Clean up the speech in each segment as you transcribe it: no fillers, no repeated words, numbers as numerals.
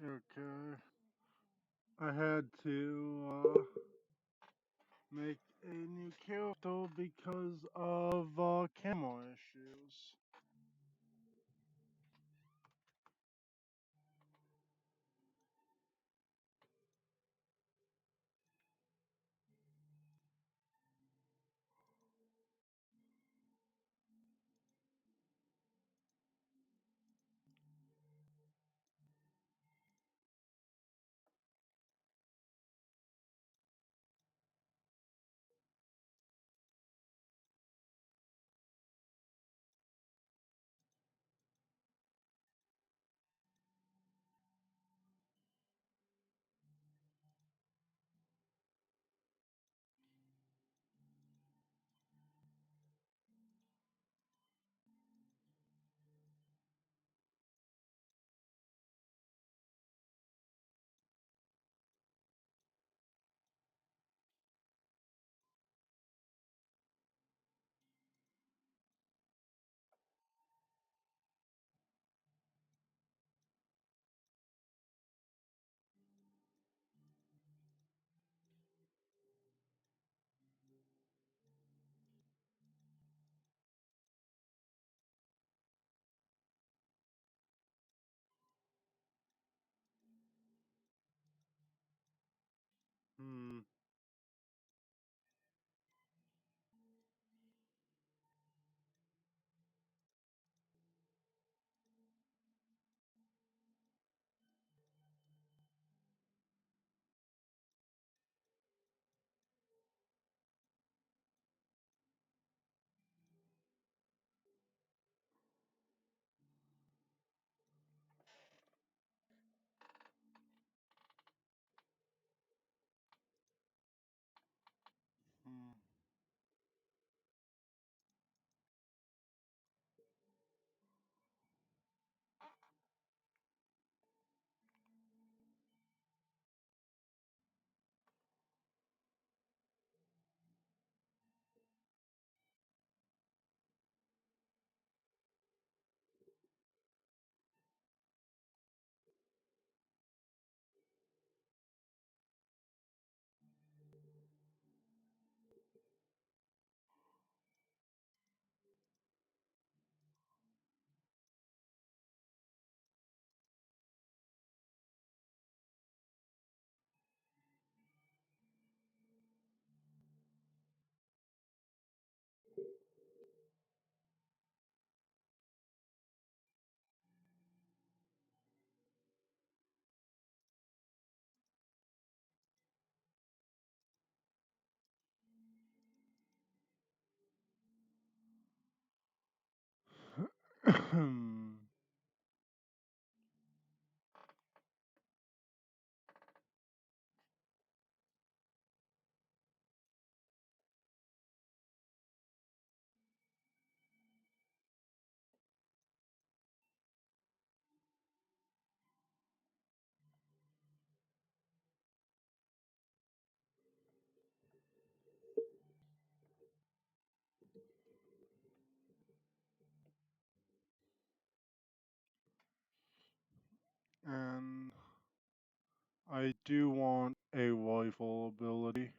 Okay. I had to make a new character because of camera issues. Hmm. Hmm. And I do want a rifle ability.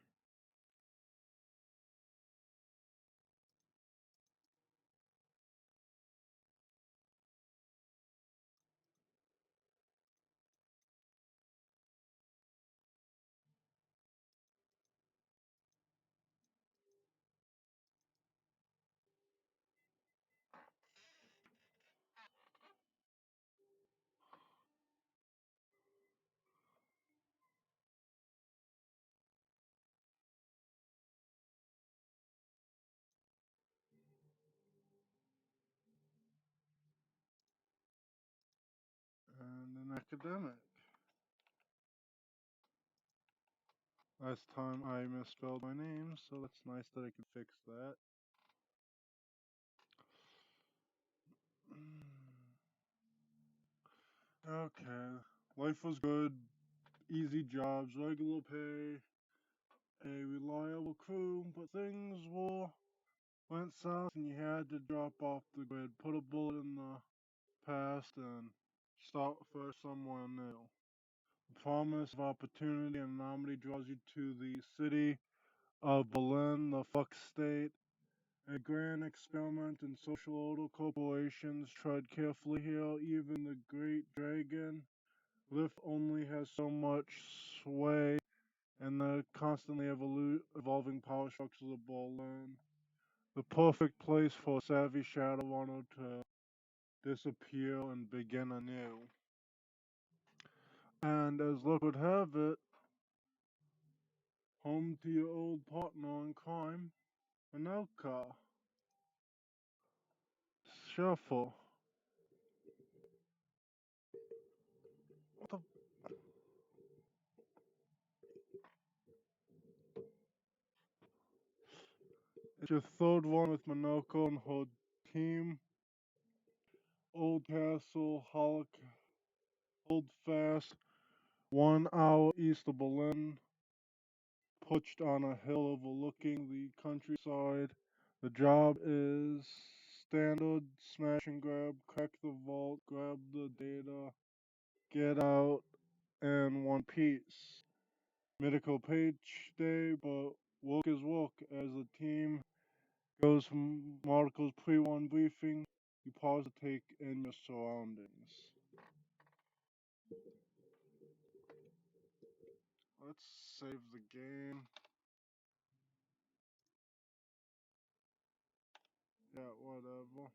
And an academic. Last time I misspelled my name, so that's nice that I can fix that. Okay. Life was good. Easy jobs, regular pay, a reliable crew, but things went south and you had to drop off the grid, put a bullet in the past, and start for somewhere new. The promise of opportunity and anonymity draws you to the city of Berlin, the fuck state. A grand experiment in social order. Corporations tread carefully here. Even the great dragon lift only has so much sway in the constantly evolving power structures of Berlin. The perfect place for a savvy Shadowrunner to disappear and begin anew. And as luck would have it, home to your old partner in crime, Anoka. Shuffle. What the? It's your third one with Minoko and her team. Old Castle, hold fast. 1 hour east of Berlin, perched on a hill overlooking the countryside. The job is standard smash and grab, crack the vault, grab the data, get out in one piece. Medical page day, but work is work. As the team goes from Marco's pre-one briefing, you pause to take in your surroundings. Let's save the game. Yeah, whatever.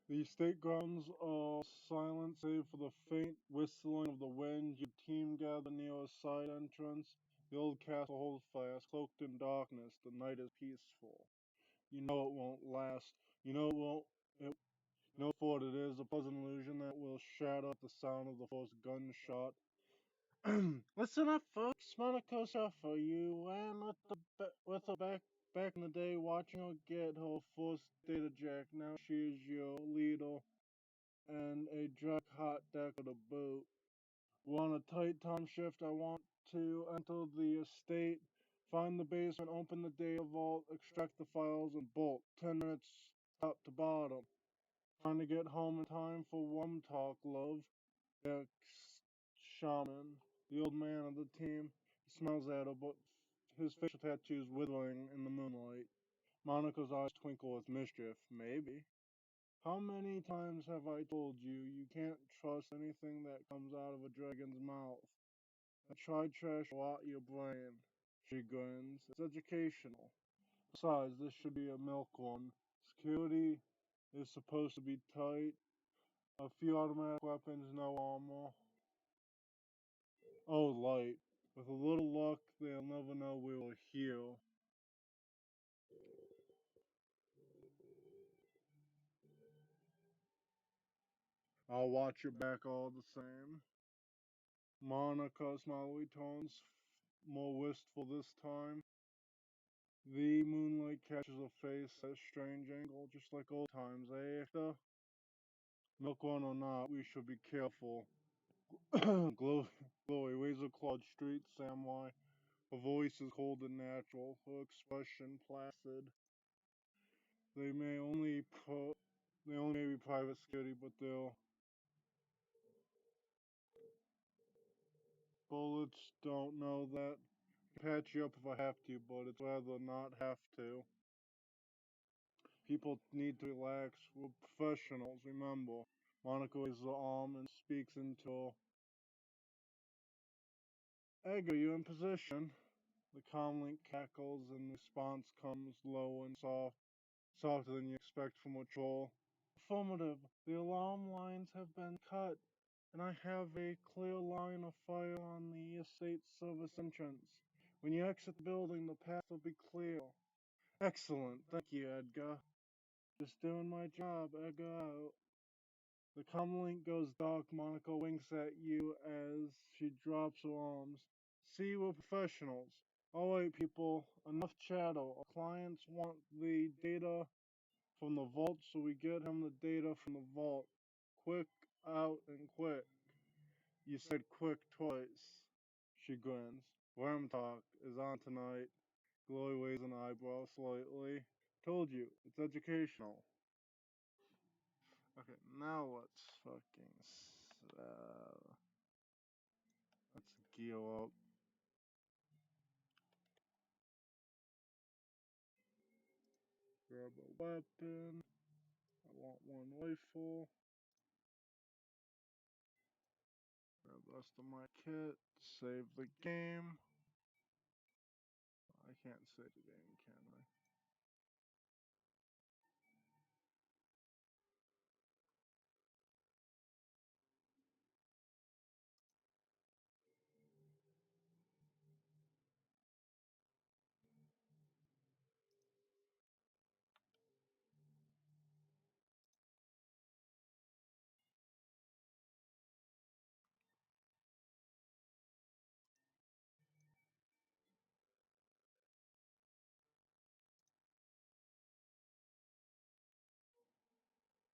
The state grounds are silent save for the faint whistling of the wind. Your team gather near a side entrance. The old castle holds fast, cloaked in darkness. The night is peaceful. You know it won't last. You know it won't. It, you know for what it is, a pleasant illusion that will shatter at the sound of the first gunshot. Listen up, folks. Monaco for you ran with her back in the day, watching her get her first data jack. Now she is your leader and a drug hot deck of the boot. We're on a tight time shift. I want to enter the estate, find the basement, open the data vault, extract the files, and bolt. 10 minutes top to bottom. Trying to get home in time for one talk, love. Ex shaman, the old man of the team, smells at her, but his facial tattoos withering in the moonlight. Monica's eyes twinkle with mischief. Maybe. How many times have I told you you can't trust anything that comes out of a dragon's mouth? I tried trash rot your brain. She grins. It's educational. Besides, this should be a milk one. Security is supposed to be tight. A few automatic weapons, no armor. Oh, light. With a little luck, they'll never know we were here. I'll watch your back all the same. Monica smiley tones, more wistful this time. The moonlight catches her face at a strange angle, just like old times, eh, Hector? Milk one or not, we should be careful. Chloe waves a clawed street, Samwise. Her voice is cold and natural, her expression placid. They may only they only may be private security, but they'll bullets don't know that. Patch you up if I have to, but it's rather not have to. People need to relax. We're professionals, remember. Monica raises her arm and speaks into Edgar, you in position? The comlink cackles and the response comes low and softer than you expect from a troll. Affirmative. The alarm lines have been cut, and I have a clear line of fire on the estate service entrance. When you exit the building, the path will be clear. Excellent. Thank you, Edgar. Just doing my job, Edgar out. The comlink goes dark. Monica winks at you as she drops her arms. See, we're professionals. Alright, people, enough chatter. Our clients want the data from the vault, so we get him the data from the vault. Quick out and quick. You said quick twice. She grins. Worm talk is on tonight. Glory weighs an eyebrow slightly. Told you, it's educational. Okay, now let's gear up. Grab a weapon. I want one rifle. Grab the rest of my kit. Save the game. I can't save the game, can I?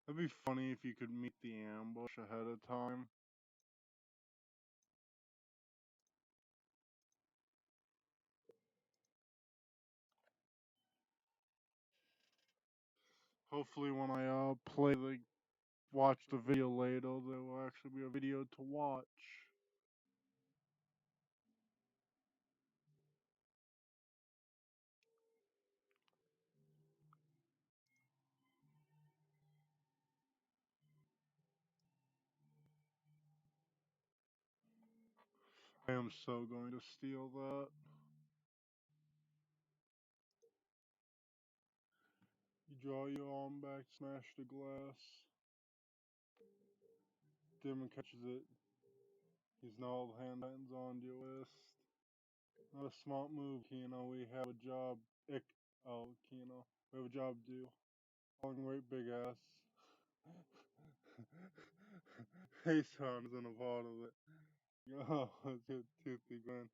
It'd be funny if you could meet the ambush ahead of time. Hopefully, when I watch the video later, there will actually be a video to watch. I am so going to steal that. You draw your arm back, smash the glass. Demon catches it. He's now all hands on your list. Not a smart move, Kino. We have a job. Kino. We have a job to do. Falling right, big ass. Hey, son isn't a part of it. Yo, it's toothy grin.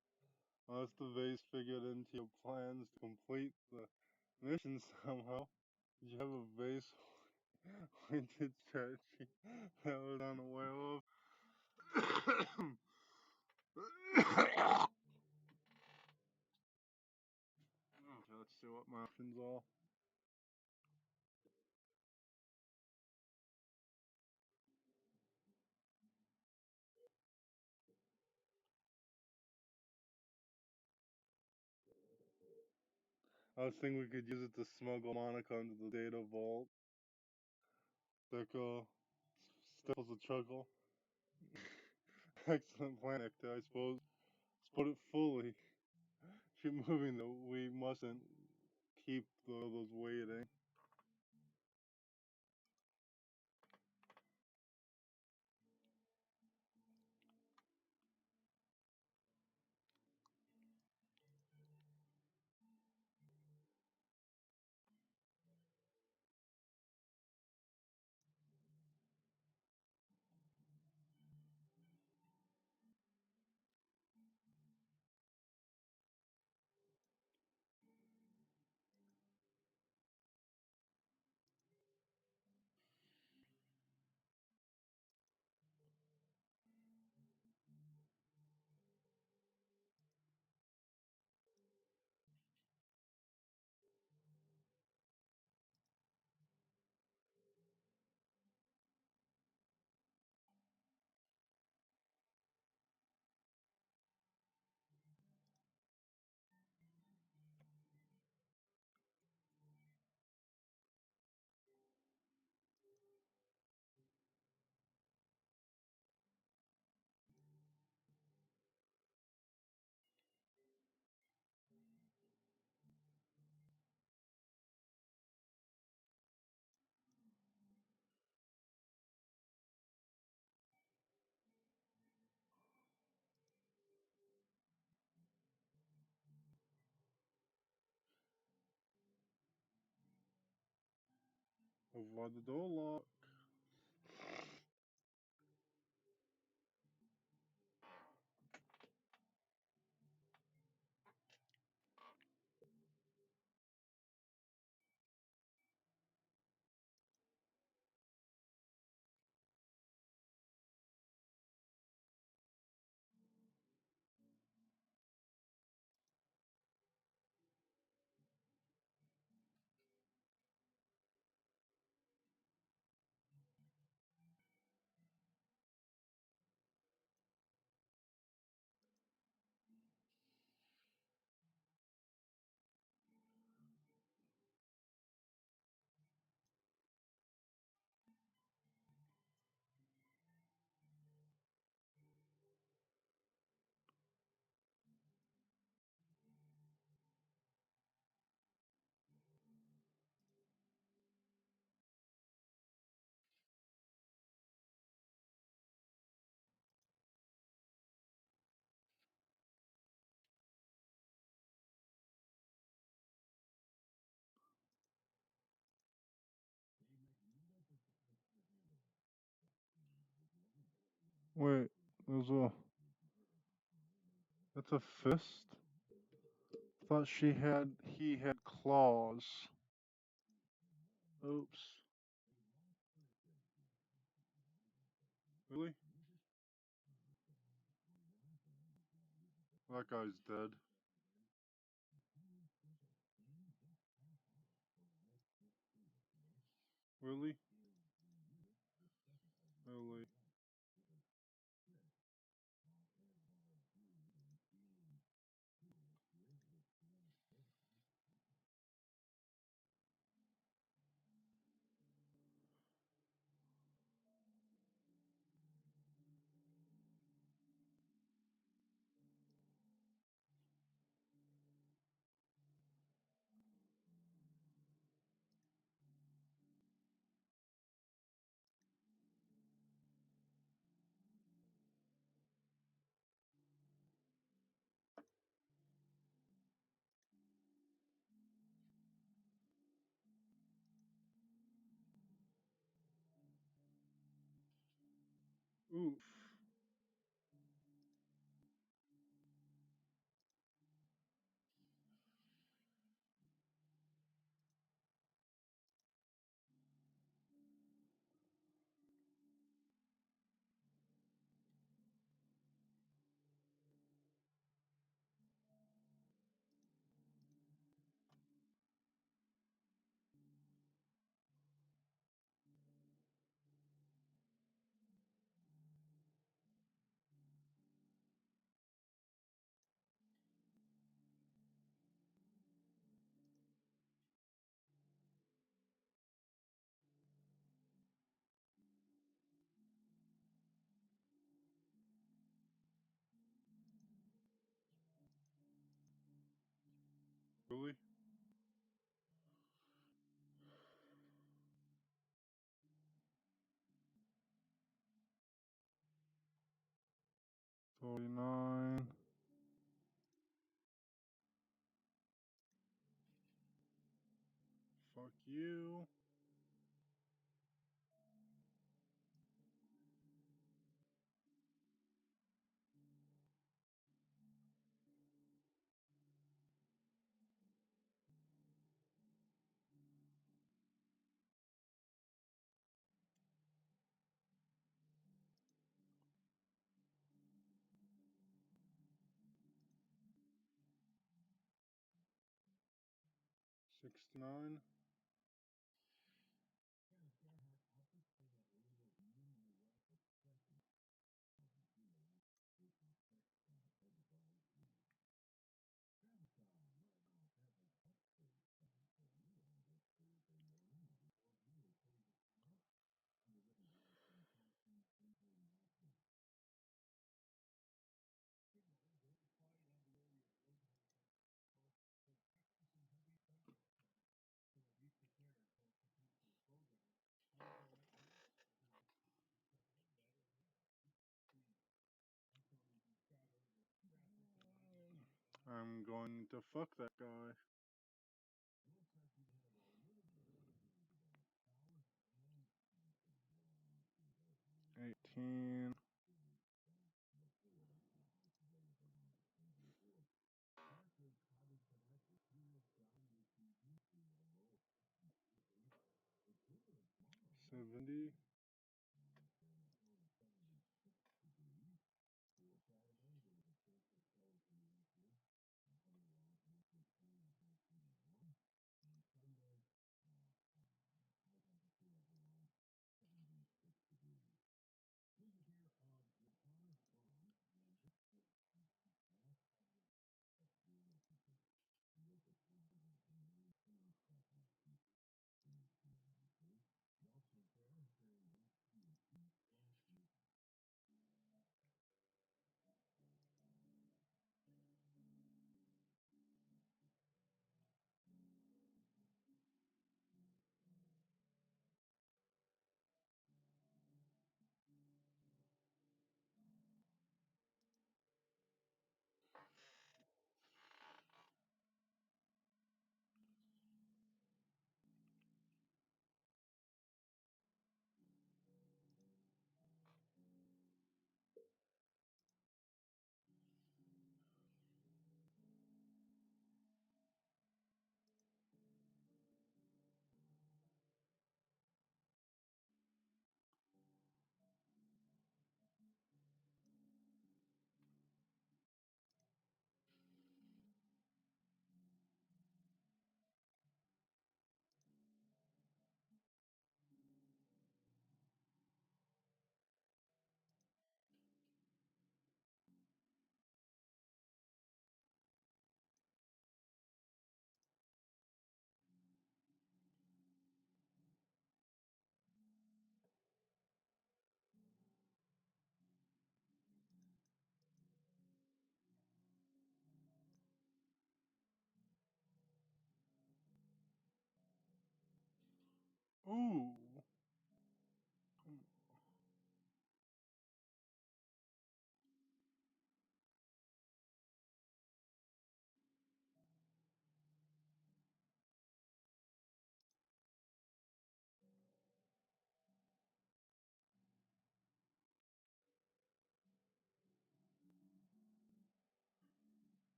Unless the vase figured into your plans to complete the mission somehow. Did you have a vase pointed strategy that I was unaware of? Okay, let's see what my options are. I was thinking we could use it to smuggle Monica into the data vault. Deco stifles a chuckle. Excellent plan, Hector, I suppose. Let's put it fully. Keep moving though. We mustn't keep the others waiting. Avoid the door lock. Wait, there's a. That's a fist? Thought he had claws. Oops. Really? That guy's dead. Really? Really? Oof. Really? 49. Fuck you. 69. I'm going to fuck that guy. 18. 70.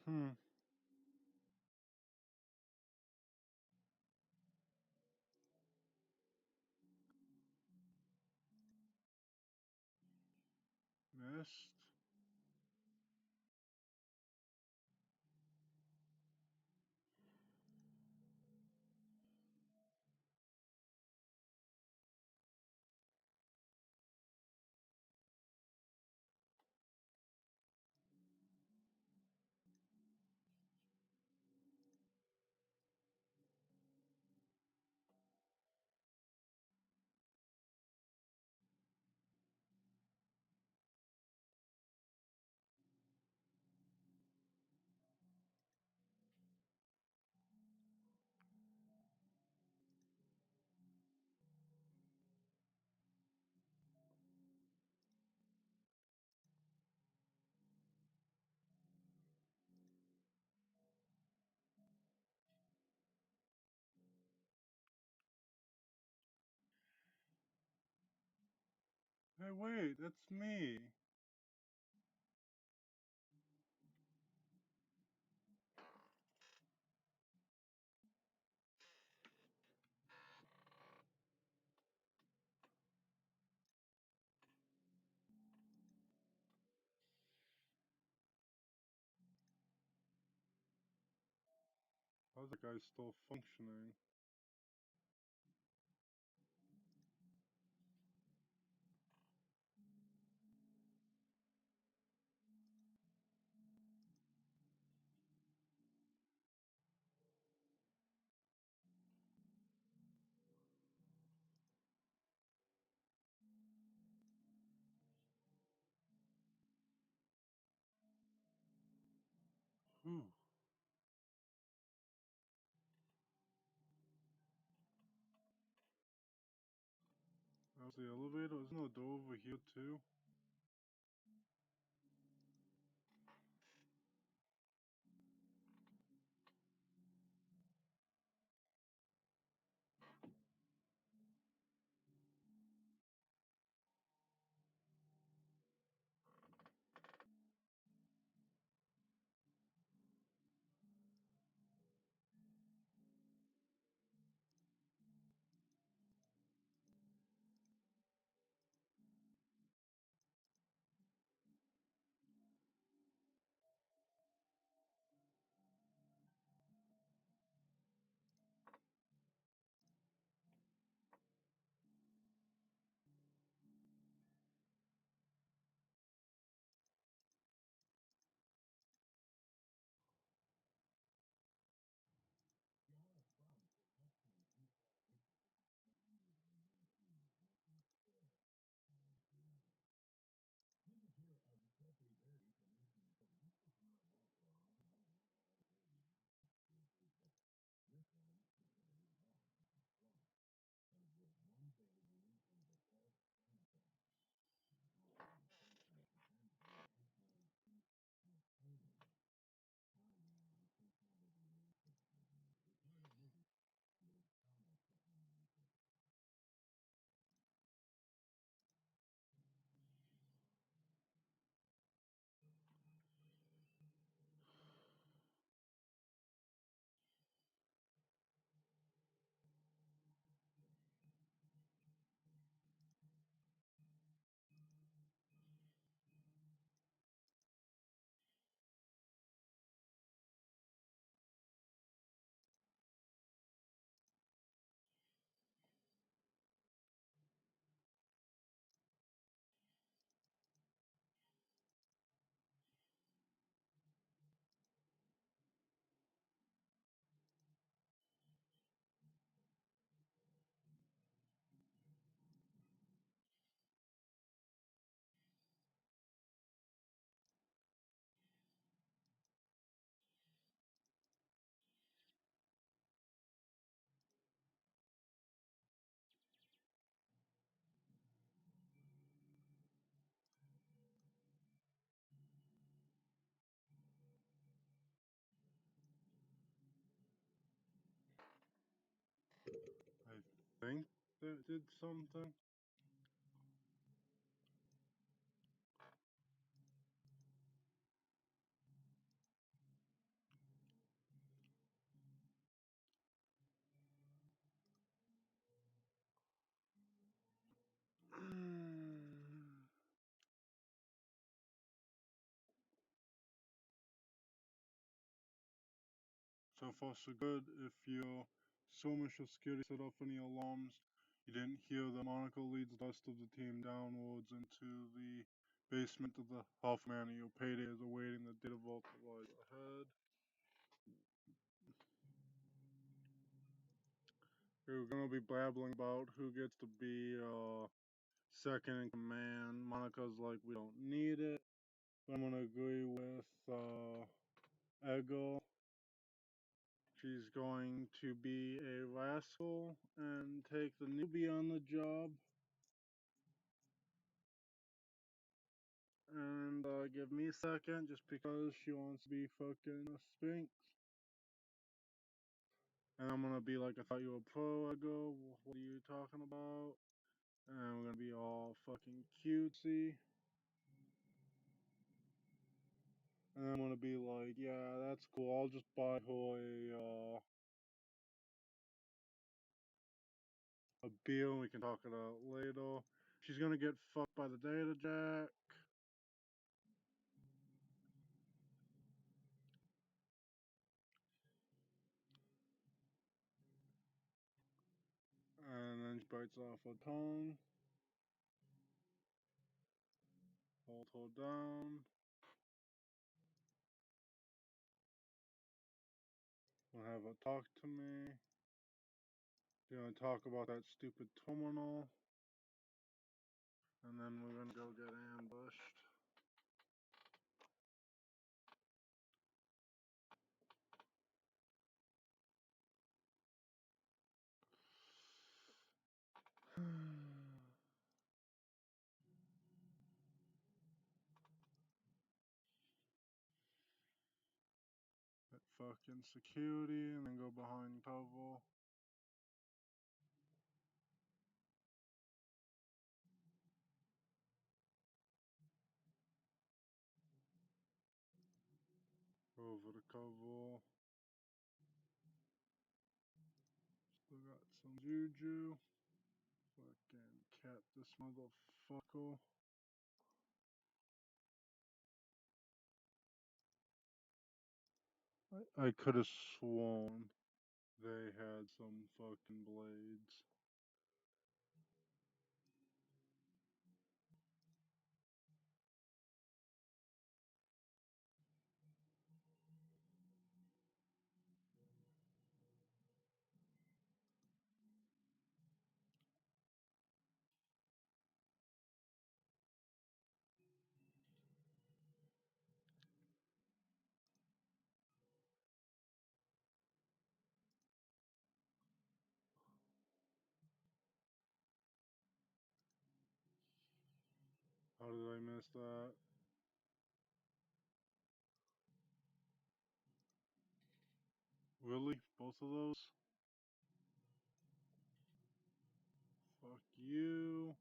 Hmm. Missed. Hey, wait, that's me. How's that guy still functioning? Whew. That was the elevator. Isn't there a door over here too? I think that did something. So far so good. If your so much your security set off any alarms, you didn't hear that Monica leads the rest of the team downwards into the basement of the Half Manor. Your payday is awaiting the data vault that lies ahead. We're gonna be babbling about who gets to be second in command. Monica's like, we don't need it. I'm gonna agree with Ego. She's going to be a rascal and take the newbie on the job. And give me second just because she wants to be fucking a Sphinx. And I'm gonna be like, I thought you were pro, Ego. What are you talking about? And we're gonna be all fucking cutesy. And I'm gonna be like, yeah, that's cool. I'll just buy her a beer and we can talk it out later. She's gonna get fucked by the data jack. And then she bites off her tongue. Hold her down. Gonna have her talk to me. Gonna talk about that stupid terminal. And then we're gonna go get ambushed. That fucking security and then go behind cover. Over the cover. Still got some juju. Fucking cap this motherfucker. I could have sworn they had some fucking blades. How did I miss that? Really? Both of those? Fuck you.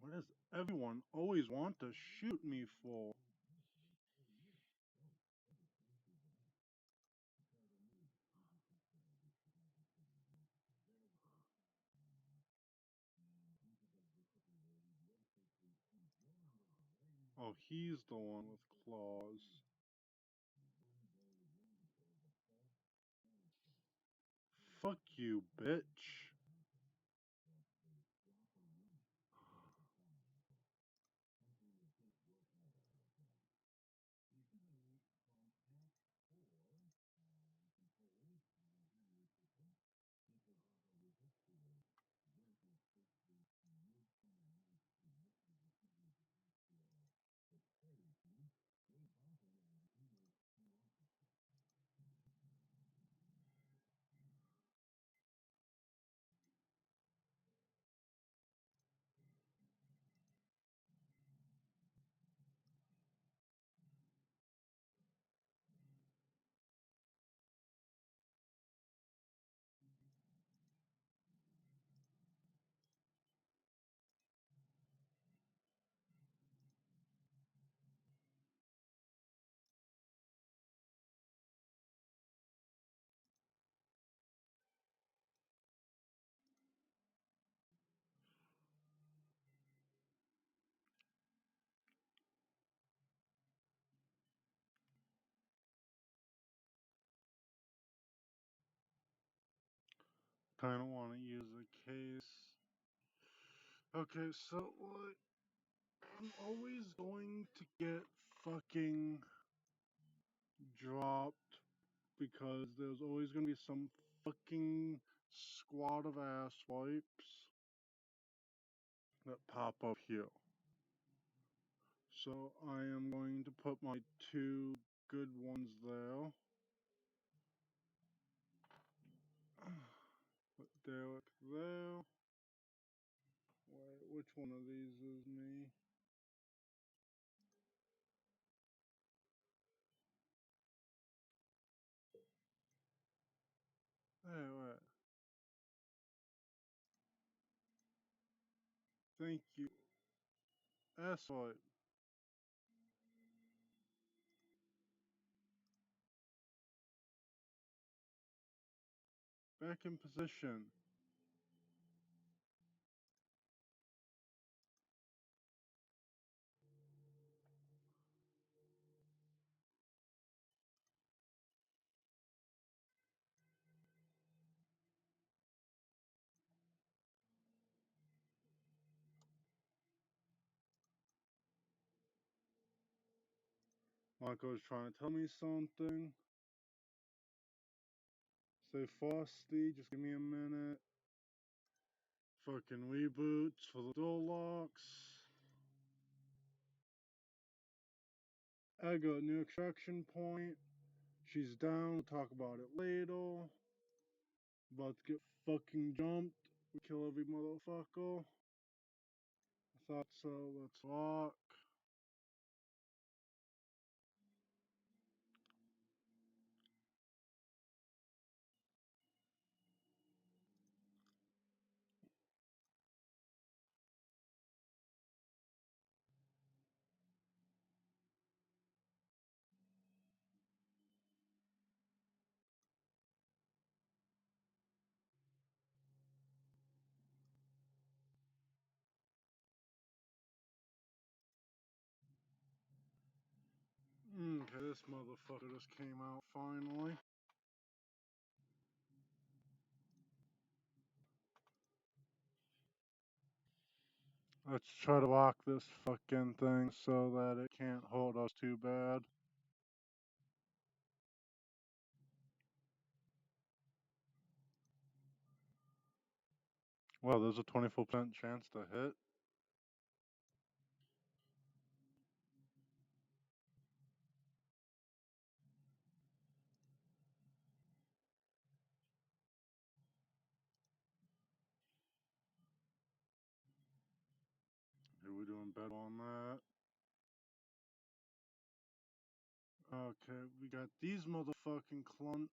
What does everyone always want to shoot me for? Oh, he's the one with claws. Fuck you, bitch. Kinda wanna use a case. Okay, so like I'm always going to get fucking dropped because there's always gonna be some fucking squad of ass wipes that pop up here. So I am going to put my two good ones there. Put Derek there. Wait, which one of these is me? Hey, wait. Thank you. Asshole. Back in position. Marco's trying to tell me something. Say Frosty, just give me a minute. Fucking reboots for the door locks. I got a new extraction point. She's down, we'll talk about it later. About to get fucking jumped. We kill every motherfucker. I thought so, let's lock. Okay, this motherfucker just came out finally. Let's try to lock this fucking thing so that it can't hold us too bad. Well, there's a 24% chance to hit. Are we doing better on that? Okay, we got these motherfucking clunts.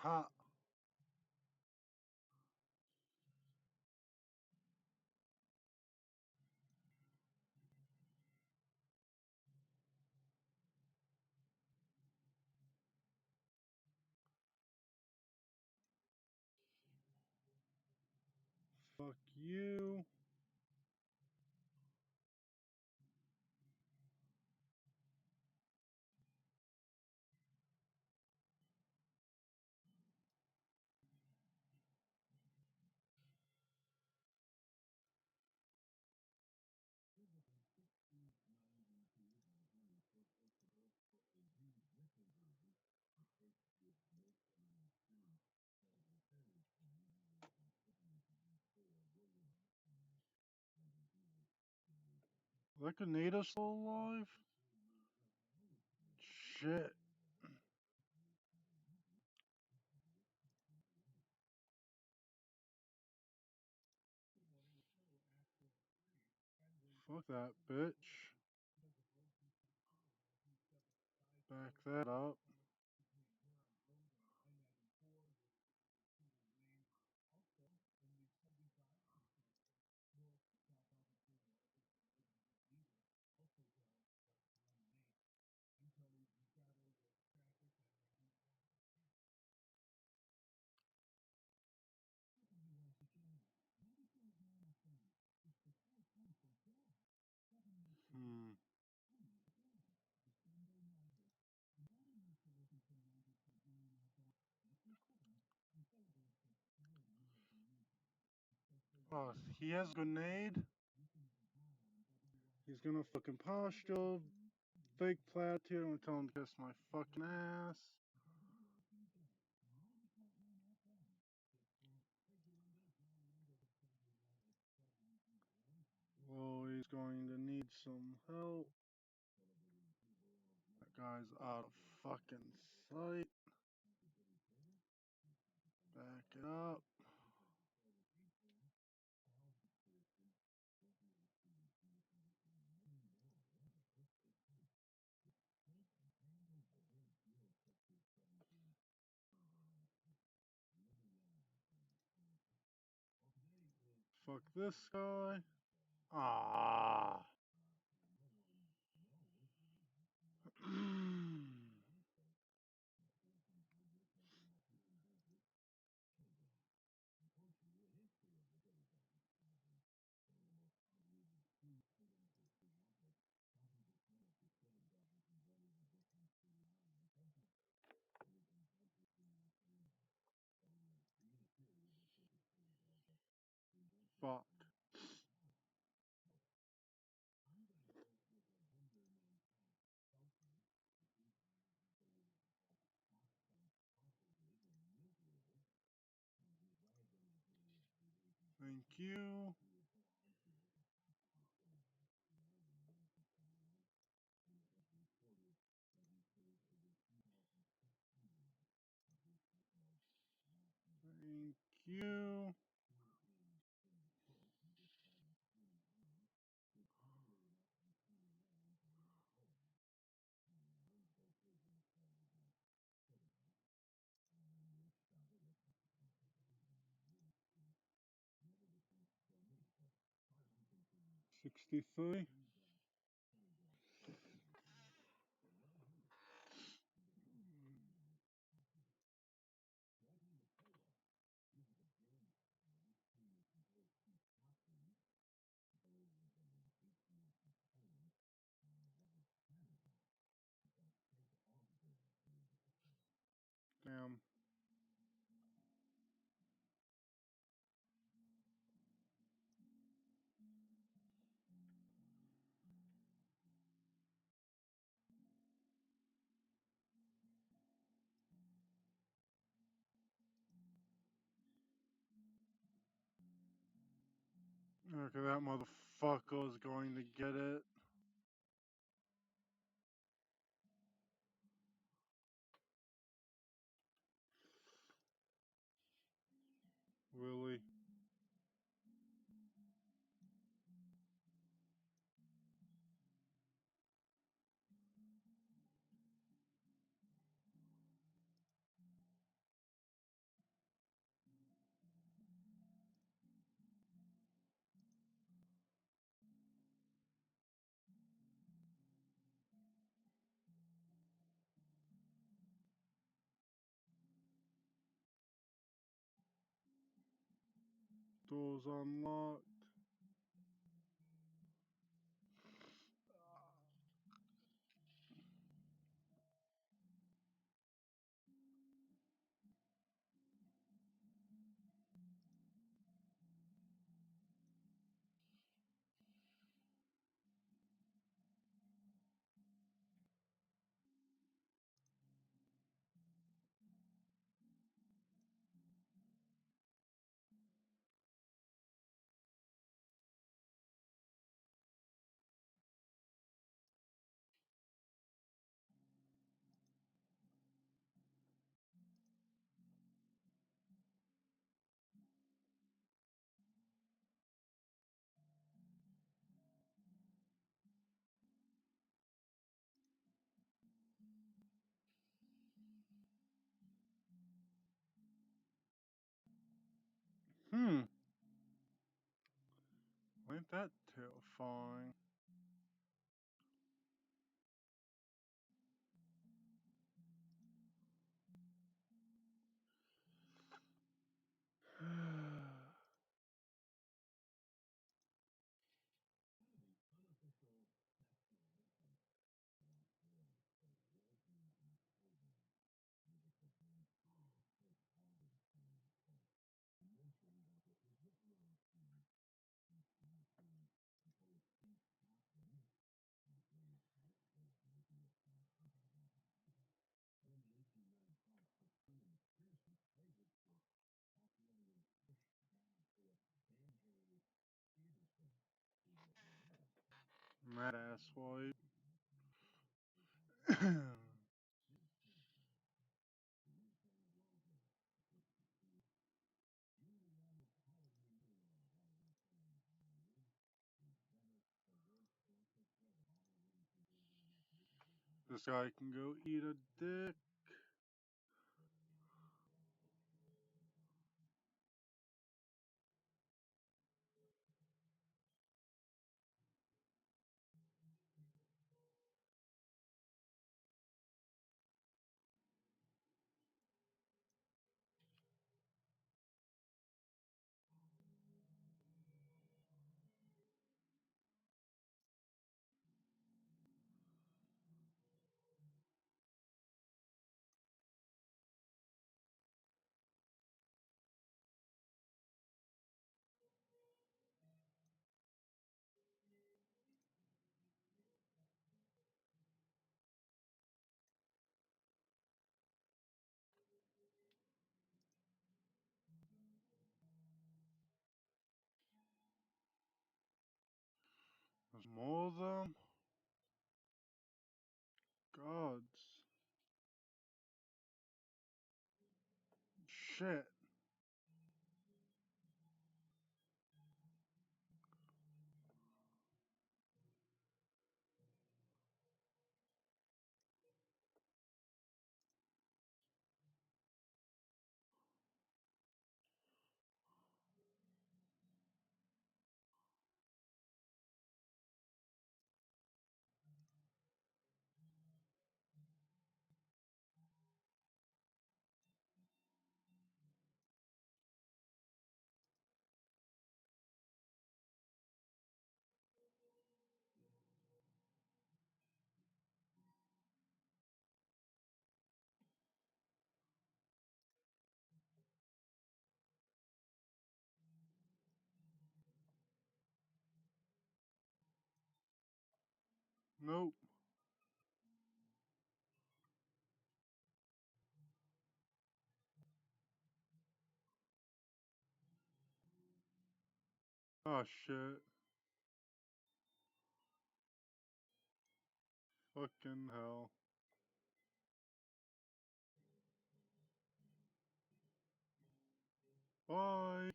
Ha! Fuck you. That Grenada still alive? Shit. Fuck that bitch. Back that up. Hmm. Oh, he has grenade? He's gonna fucking posture, fake plateau, and tell him to kiss my fucking ass. Well, he's going to need some help. That guy's out of fucking sight. Back it up. Fuck this guy. Ah. Fuck. Thank you. 63. Damn. Okay, that motherfucker is going to get it. Really? Doors unlocked. Hmm. Ain't that terrifying? Mad ass wipe. This guy can go eat a dick. There's more of them? Gods. Shit. Nope. Oh shit. Fucking hell. Bye.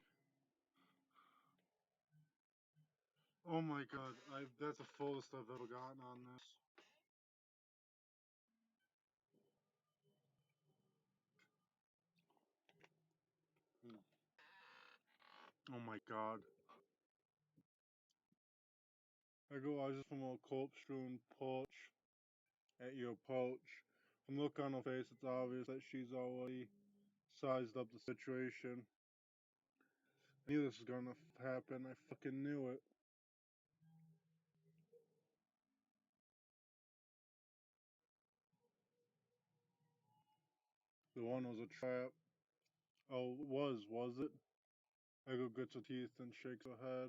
Oh my god. That's the fullest I've ever gotten on this. Oh my god. I just from a corpse strewn porch at your approach. From the look on her face, it's obvious that she's already sized up the situation. I knew this was gonna happen. I fucking knew it. The one was a trap. Oh, was it? Echo grits her teeth and shakes her head.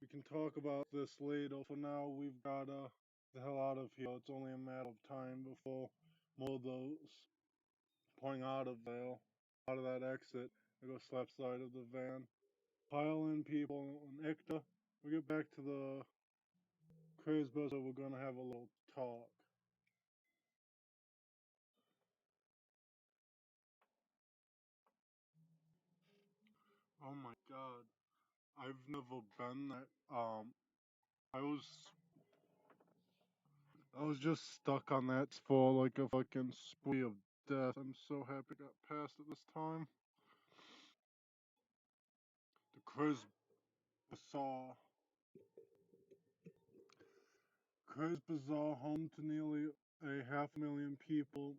We can talk about this later. For now, we've gotta the hell out of here. It's only a matter of time before more of those pouring out of there, out of that exit. Echo slaps side of the van. Pile in, people, and Icta. We get back to the craze buzzer. We're gonna have a little talk. Oh my god. I've never been that. I was I was just stuck on that for like a fucking spree of death. I'm so happy I got past it this time. Chris Bazaar. Chris Bazaar, home to nearly a half million people,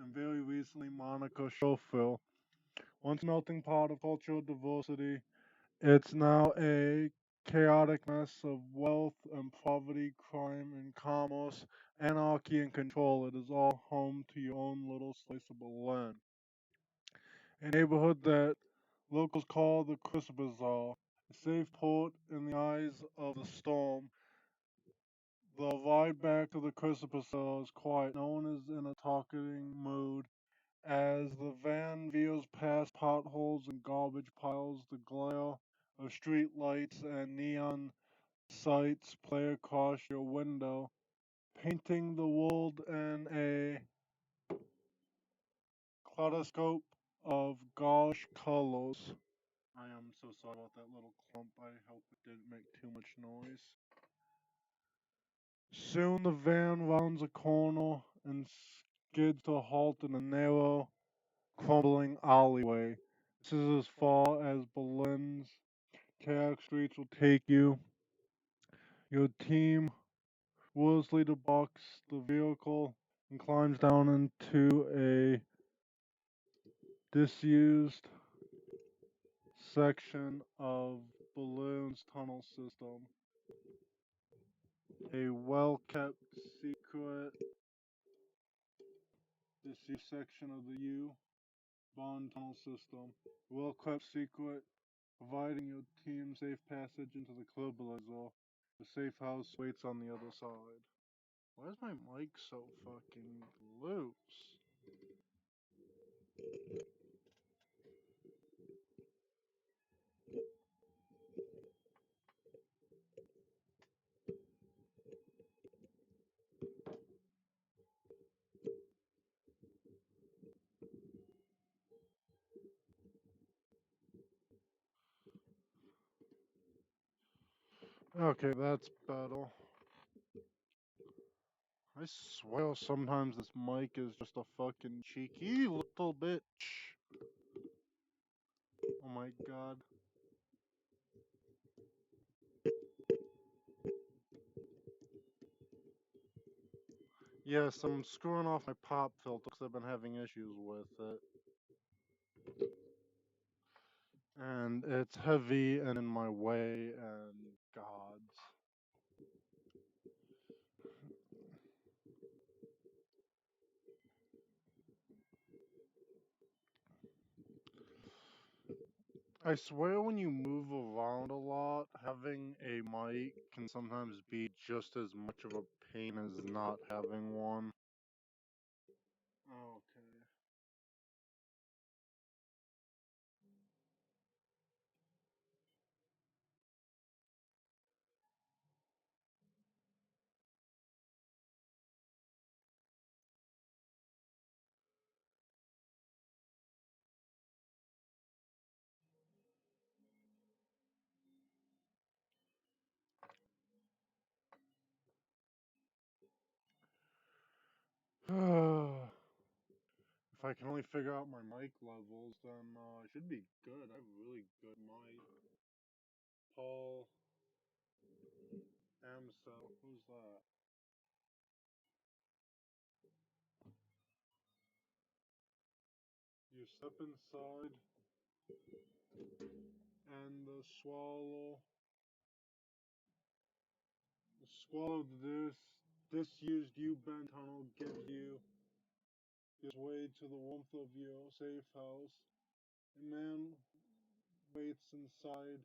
and very recently Monica Schofield. Once a melting pot of cultural diversity, it's now a chaotic mess of wealth and poverty, crime and commerce, anarchy and control. It is all home to your own little slice of Berlin. A neighborhood that locals call the Chris Bazaar, a safe port in the eyes of the storm. The ride back to the Chris Bazaar is quiet. No one is in a talking mood. As the van veers past potholes and garbage piles, the glare of street lights and neon sights play across your window, painting the world in a kaleidoscope of gauche colors. I am so sorry about that little clump. I hope it didn't make too much noise. Soon the van rounds a corner and skids to a halt in a narrow, crumbling alleyway. This is as far as Berlin's chaotic streets will take you. Your team Worsley debugs the vehicle and climbs down into a disused section of Balloon's tunnel system. A well kept secret disused section of the U Bond tunnel system. A well kept secret providing your team safe passage into the Clublazer. The safe house waits on the other side. Why is my mic so fucking loose? Okay, that's better. I swear sometimes this mic is just a fucking cheeky little bitch. Oh my god. Yes, I'm screwing off my pop filter because I've been having issues with it. And it's heavy and in my way, and gods. I swear when you move around a lot, having a mic can sometimes be just as much of a pain as not having one. Okay. If I can only figure out my mic levels, then I should be good. I have really good mic. Paul Amsel, who's that? You step inside, and the swallow disused U-bend tunnel gives way to the warmth of your safe house. A man waits inside,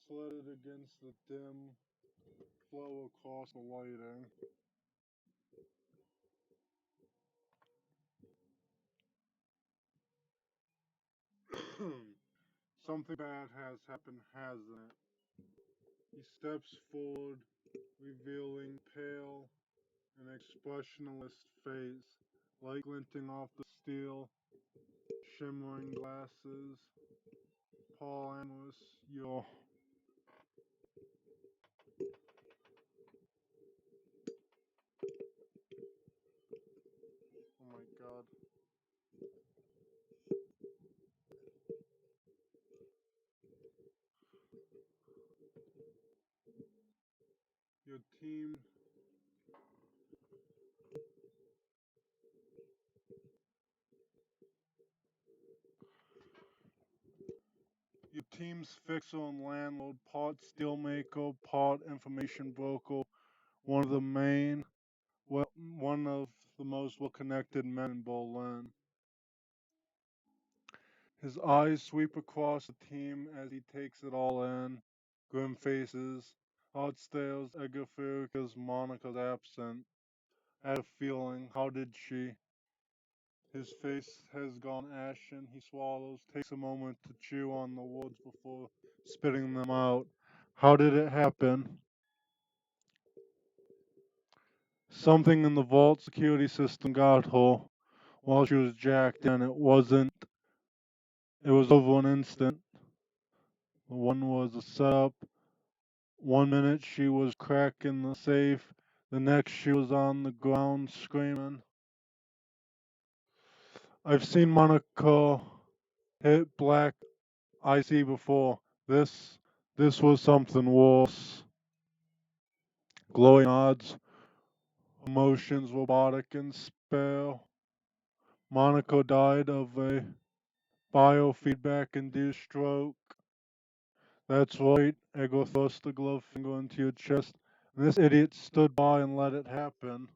slatted against the dim flow across the lighting. Something bad has happened, hasn't it? He steps forward, revealing pale and expressionless face, light glinting off the steel, shimmering glasses. Paul Amos, you're. Oh my god. Your team your team's fixer and landlord, part steelmaker, part information broker, one of the main one of the most well-connected men in Berlin. His eyes sweep across the team as he takes it all in. Grim faces, hard stares, Edgar fears Monica's absent. I had a feeling, how did she? His face has gone ashen. He swallows, takes a moment to chew on the words before spitting them out. How did it happen? Something in the vault security system got her while she was jacked in. It was over an instant. One was a setup. 1 minute she was cracking the safe. The next she was on the ground screaming. I've seen Monica hit black icy before. This this was something worse. Glowing odds, emotions robotic and spare. Monica died of a biofeedback induced stroke. That's right. Ego thrust a gloved finger into your chest. And this idiot stood by and let it happen.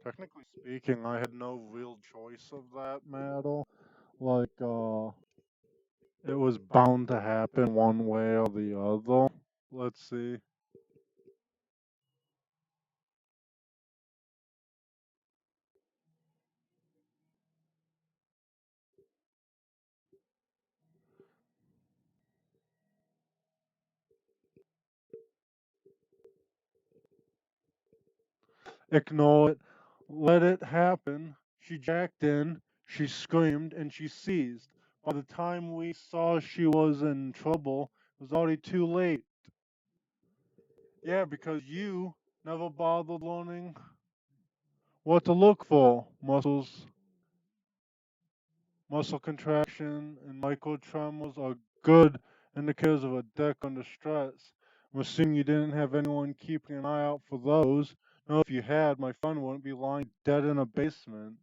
Technically speaking, I had no real choice of that matter. Like, it was bound to happen one way or the other. Let's see. Ignore it. Let it happen. She jacked in, she screamed, and she seized. By the time we saw she was in trouble, it was already too late. Yeah, because you never bothered learning what to look for. Muscle contraction, and microtremors are good indicators of a deck under stress. I'm assuming you didn't have anyone keeping an eye out for those. No, if you had, my friend wouldn't be lying dead in a basement.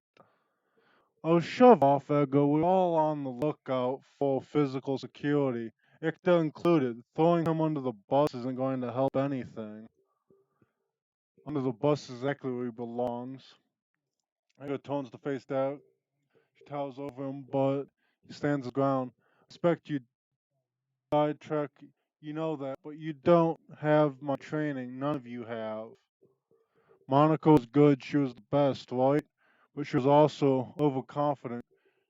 Oh, shove off, Edgar. We're all on the lookout for physical security, Icta included. Throwing him under the bus isn't going to help anything. Under the bus is exactly where he belongs. Edgar turns to face down. She towers over him, but he stands his ground. I expect you died, Trek. You know that, but you don't have my training. None of you have. Monica was good. She was the best, right? But she was also overconfident.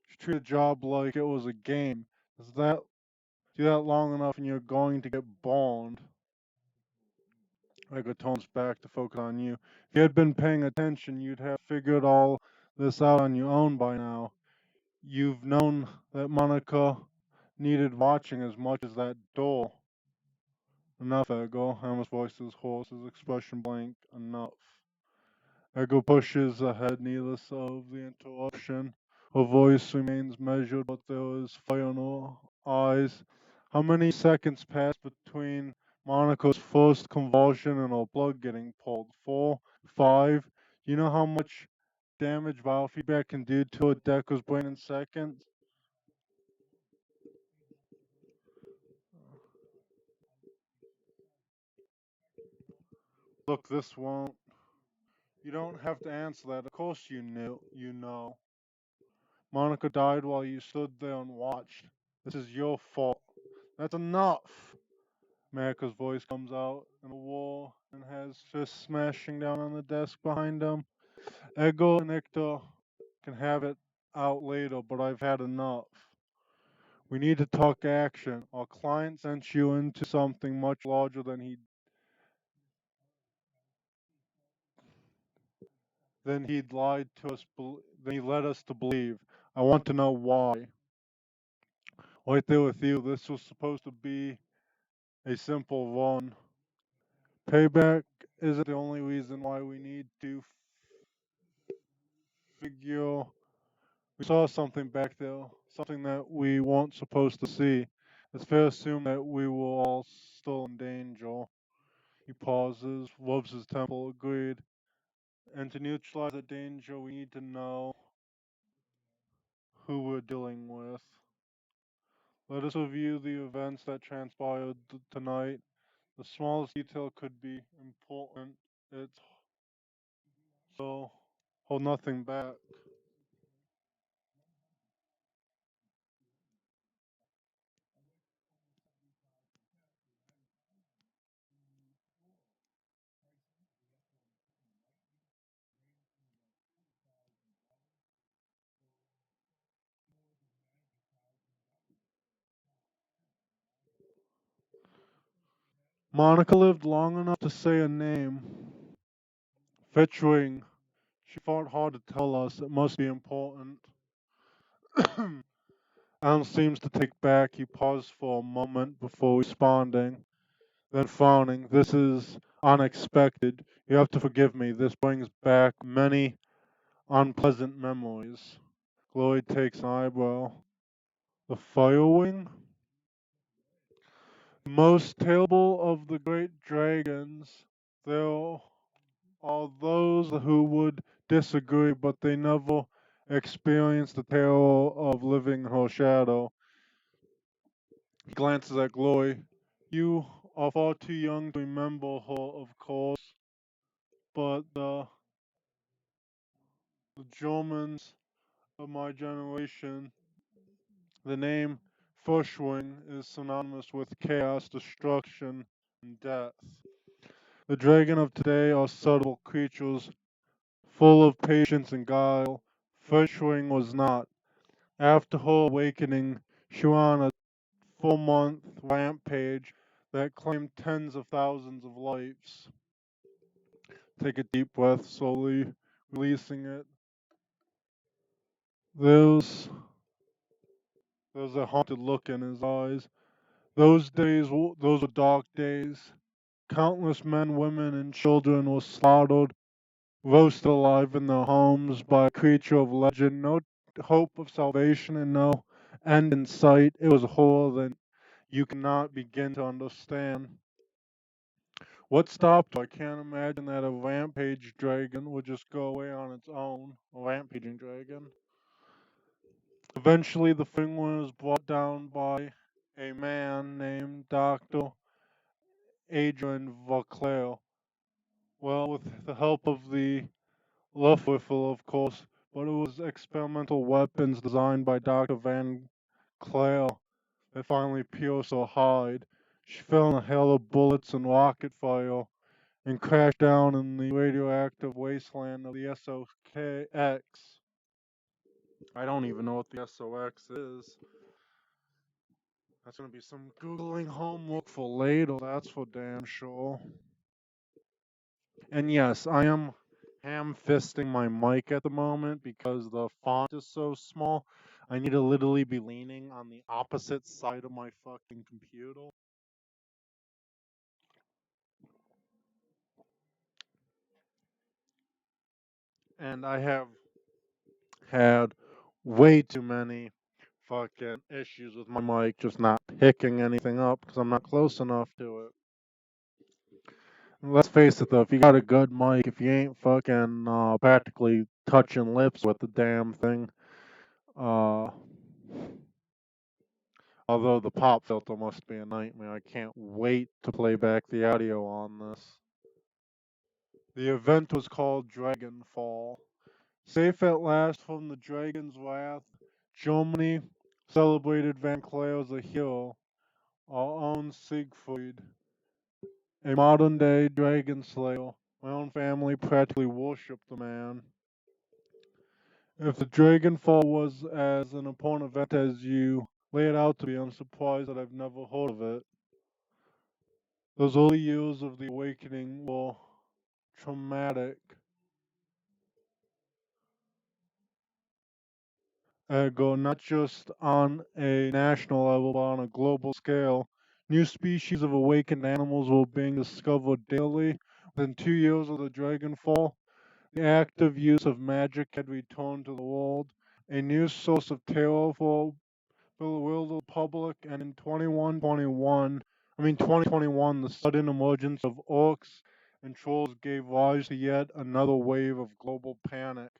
She treated the job like it was a game. Does that do that long enough and you're going to get boned? Edgar turns back to focus on you. If you had been paying attention, you'd have figured all this out on your own by now. You've known that Monica needed watching as much as that door. Enough, Ego. Hammer's voice is hoarse, his expression blank. Enough. Ego pushes ahead, needless of the interruption. Her voice remains measured, but there is fire in her eyes. How many seconds pass between Monica's first convulsion and her blood getting pulled? 4? 5? Do you know how much damage biofeedback can do to a Deco's brain in seconds? Look, this won't. You don't have to answer that. Of course you knew. You know. Monica died while you stood there and watched. This is your fault. That's enough. America's voice comes out in a war and has fists smashing down on the desk behind him. Ego and Ictor can have it out later, but I've had enough. We need to talk action. Our client sent you into something much larger than he'd lied to us, than he led us to believe. I want to know why. Right there with you, this was supposed to be a simple run. Payback isn't the only reason why we need to figure. We saw something back there, something that we weren't supposed to see. It's fair to assume that we were all still in danger. He pauses, rubs his temple, agreed. And to neutralize the danger, we need to know who we're dealing with. Let us review the events that transpired tonight. The smallest detail could be important. It's so hold nothing back. Monica lived long enough to say a name. Fitchwing. She fought hard to tell us it must be important. Alan seems to take back. He paused for a moment before responding, then frowning. This is unexpected. You have to forgive me. This brings back many unpleasant memories. Glory takes an eyebrow. The Firewing? Most terrible of the great dragons. There are those who would disagree, but they never experienced the terror of living in her shadow. He glances at Glory. You are far too young to remember her, of course, but the Germans of my generation, the name Fushwing is synonymous with chaos, destruction, and death. The dragon of today are subtle creatures full of patience and guile. Fushwing was not. After her awakening, she went on a 4-month rampage that claimed tens of thousands of lives. Take a deep breath, slowly releasing it. There's there's a haunted look in his eyes. Those were dark days. Countless men, women, and children were slaughtered, roasted alive in their homes by a creature of legend. No hope of salvation and no end in sight. It was a horror that you cannot begin to understand. What stopped her? I can't imagine that a rampage dragon would just go away on its own. A rampaging dragon. Eventually, the thing was brought down by a man named Dr. Adrian Vauclair. Well, with the help of the Luftwaffe, of course, but it was experimental weapons designed by Dr. Van Clair that finally pierced her hide. She fell in a hail of bullets and rocket fire and crashed down in the radioactive wasteland of the SOX. I don't even know what the SOX is. That's gonna be some Googling homework for later, that's for damn sure. And yes, I am ham fisting my mic at the moment because the font is so small. I need to literally be leaning on the opposite side of my fucking computer. And I have had way too many fucking issues with my mic just not picking anything up because I'm not close enough to it. And let's face it though, if you got a good mic, if you ain't fucking practically touching lips with the damn thing, uh, although the pop filter must be a nightmare, I can't wait to play back the audio on this. The event was called Dragonfall. Safe at last from the dragon's wrath, Germany celebrated Van Clair as a hero, our own Siegfried, a modern day dragon slayer. My own family practically worshipped the man. If the Dragonfall was as an important event as you lay it out to be, I'm surprised that I've never heard of it. Those early years of the awakening were traumatic. Go not just on a national level, but on a global scale. New species of awakened animals were being discovered daily. Within 2 years of the Dragonfall, the active use of magic had returned to the world, a new source of terror for the world of the public, and in 2121, 2021, the sudden emergence of orcs and trolls gave rise to yet another wave of global panic.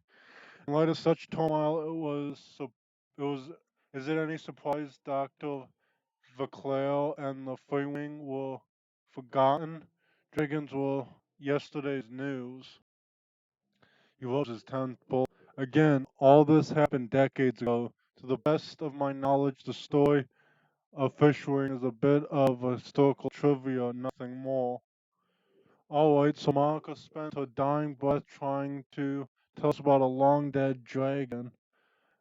In light of such turmoil, it was, is it any surprise Dr. Vaclair and the Free Wing were forgotten? Dragons were yesterday's news. He loves his temple. Again, all this happened decades ago. To the best of my knowledge, the story of Fishwing is a bit of a historical trivia, nothing more. Alright, so Monica spent her dying breath trying to tell us about a long dead dragon.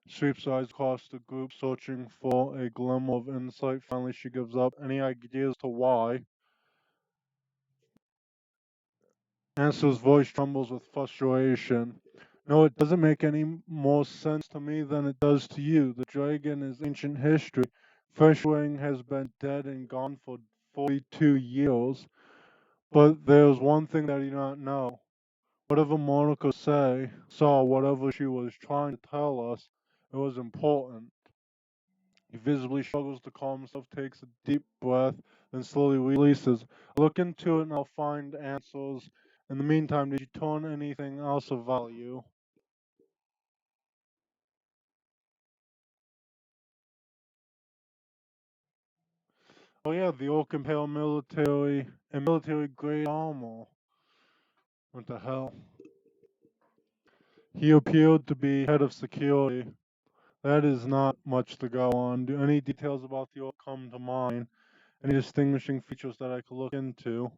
Sweeps eyes across the group, searching for a glimmer of insight. Finally, she gives up. Any ideas to why? Answer's voice trembles with frustration. No, it doesn't make any more sense to me than it does to you. The dragon is ancient history. Freshwing has been dead and gone for 42 years. But there's one thing that you don't know. Whatever Monica saw, whatever she was trying to tell us, it was important. He visibly struggles to calm himself, takes a deep breath, then slowly releases. Look into it and I'll find answers. In the meantime, did you turn anything else of value? Oh yeah, the Oak Imperial military and military grade armor. What the hell? He appeared to be head of security. That is not much to go on. Do any details about the Oak come to mind? Any distinguishing features that I could look into?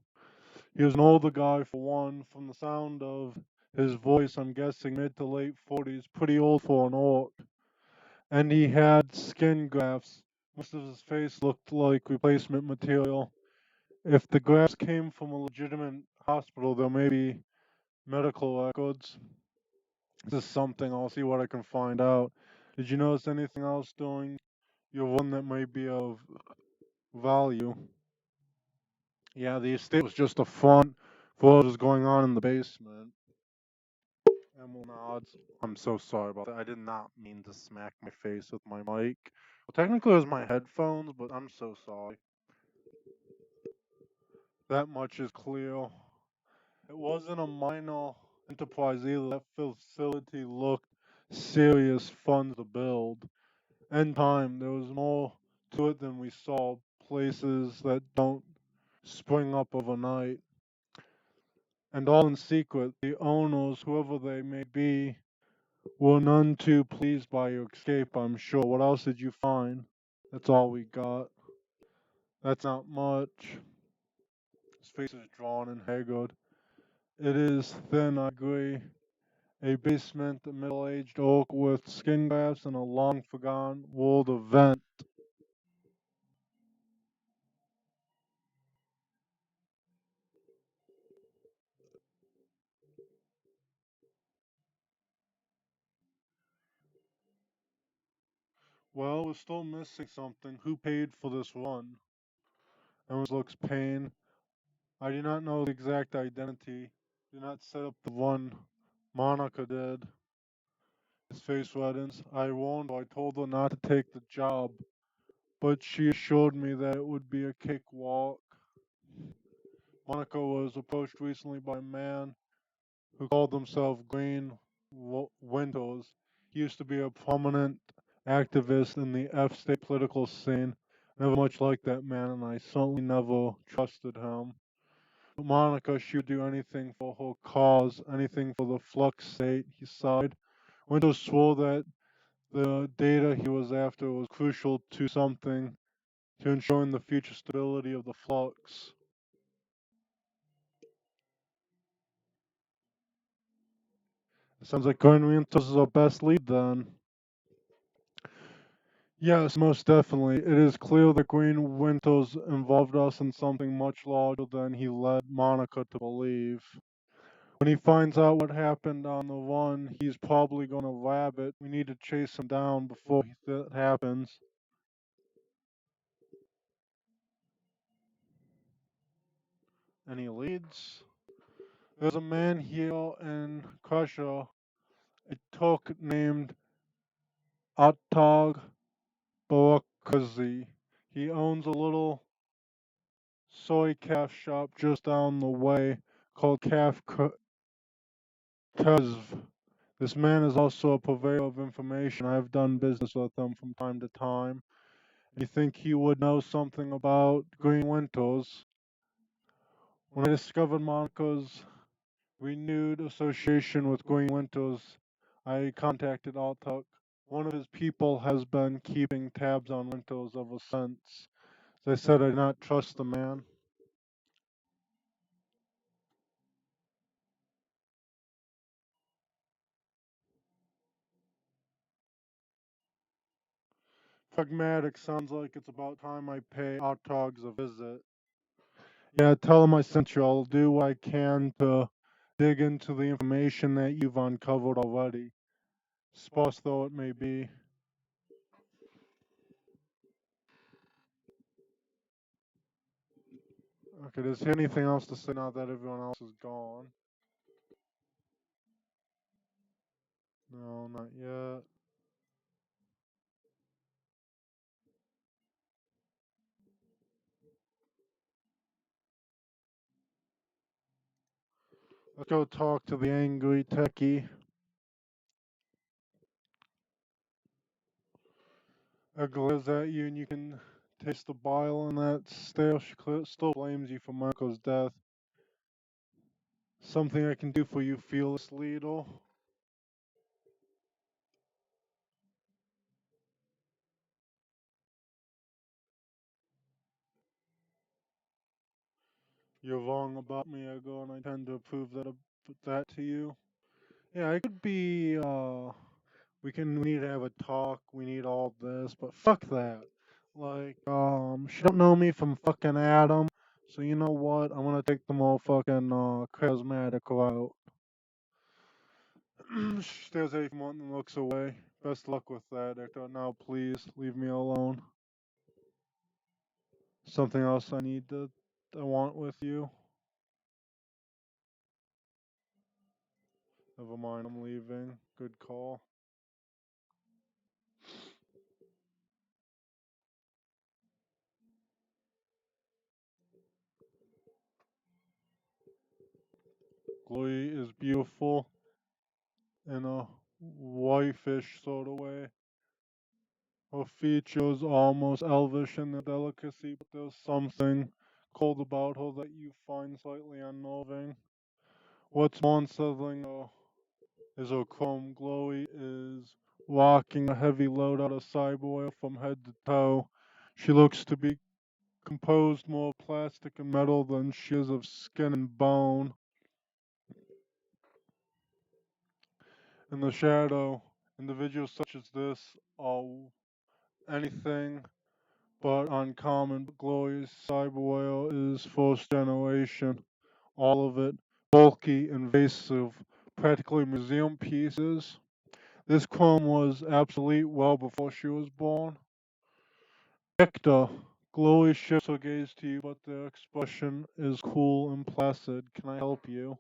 He was an older guy for one. From the sound of his voice, I'm guessing mid to late 40s. Pretty old for an orc. And he had skin grafts. Most of his face looked like replacement material. If the grafts came from a legitimate hospital, there may be medical records. This is something I'll see what I can find out. Did you notice anything else during your run that may be of value? Yeah, the estate was just a front for what was going on in the basement. Emil nods. I'm so sorry about that. I did not mean to smack my face with my mic. Well, technically it was my headphones, but I'm so sorry. That much is clear. It wasn't a minor enterprise either. That facility looked serious fun to build. And time, there was more to it than we saw. Places that don't spring up overnight. And all in secret, the owners, whoever they may be, were none too pleased by your escape, I'm sure. What else did you find? That's all we got. That's not much. His face is drawn and haggard. It is thin, I agree. A basement, a middle-aged oak with skin grafts and a long-forgotten world event. Well, we're still missing something. Who paid for this run? Everyone looks pain. I do not know the exact identity. Do not set up the one Monica did. His face reddens. I warned her. I told her not to take the job, but she assured me that it would be a cakewalk. Monica was approached recently by a man who called himself Winters. He used to be a prominent activist in the F state political scene. Never much liked that man, and I certainly never trusted him. But Monica, she would do anything for her cause, anything for the Flux state, he sighed. Winters swore that the data he was after was crucial to something to ensuring the future stability of the Flux. It sounds like Gordon Winters is our best lead then. Yes, most definitely. It is clear that Green Winters involved us in something much larger than he led Monica to believe. When he finds out what happened on the run, he's probably going to grab it. We need to chase him down before that happens. Any leads? There's a man here in Crusher, a Turk named Attag Barakazi. He owns a little soy calf shop just down the way called Kuzv. This man is also a purveyor of information. I have done business with him from time to time. You think he would know something about green winters? When I discovered Monica's renewed association with green winters, I contacted Altuck. One of his people has been keeping tabs on winters ever since. They said I did not trust the man. Pragmatic sounds like it's about time I pay Autogs a visit. Yeah, tell him I sent you. I'll do what I can to dig into the information that you've uncovered already, sparse though it may be. Okay, does he have anything else to say now that everyone else is gone? No, not yet. Let's go talk to the angry techie. It glares at you and you can taste the bile in that stare. She still blames you for Marco's death. Something I can do for you, fearless leader. You're wrong about me, Ego, and I tend to prove that to you. Yeah, I could be, we need to have a talk, we need all this, but fuck that. Like, she don't know me from fucking Adam, so you know what? I'm gonna take the more fucking, charismatic route. She stares at you for a moment and looks away. Best luck with that, Hector. Now, please, leave me alone. Something else I want with you? Never mind, I'm leaving. Good call. Chloe is beautiful in a wifeish sort of way. Her features almost elvish in their delicacy, but there's something cold about her that you find slightly unnerving. What's more unsettling is her chrome. Chloe is rocking a heavy load out of cyber from head to toe. She looks to be composed more of plastic and metal than she is of skin and bone. In the shadow, individuals such as this are anything but uncommon. But Chloe's cyberwhale is first generation. All of it bulky, invasive, practically museum pieces. This chrome was obsolete well before she was born. Victor, Chloe shifts her gaze to you, but the expression is cool and placid. Can I help you?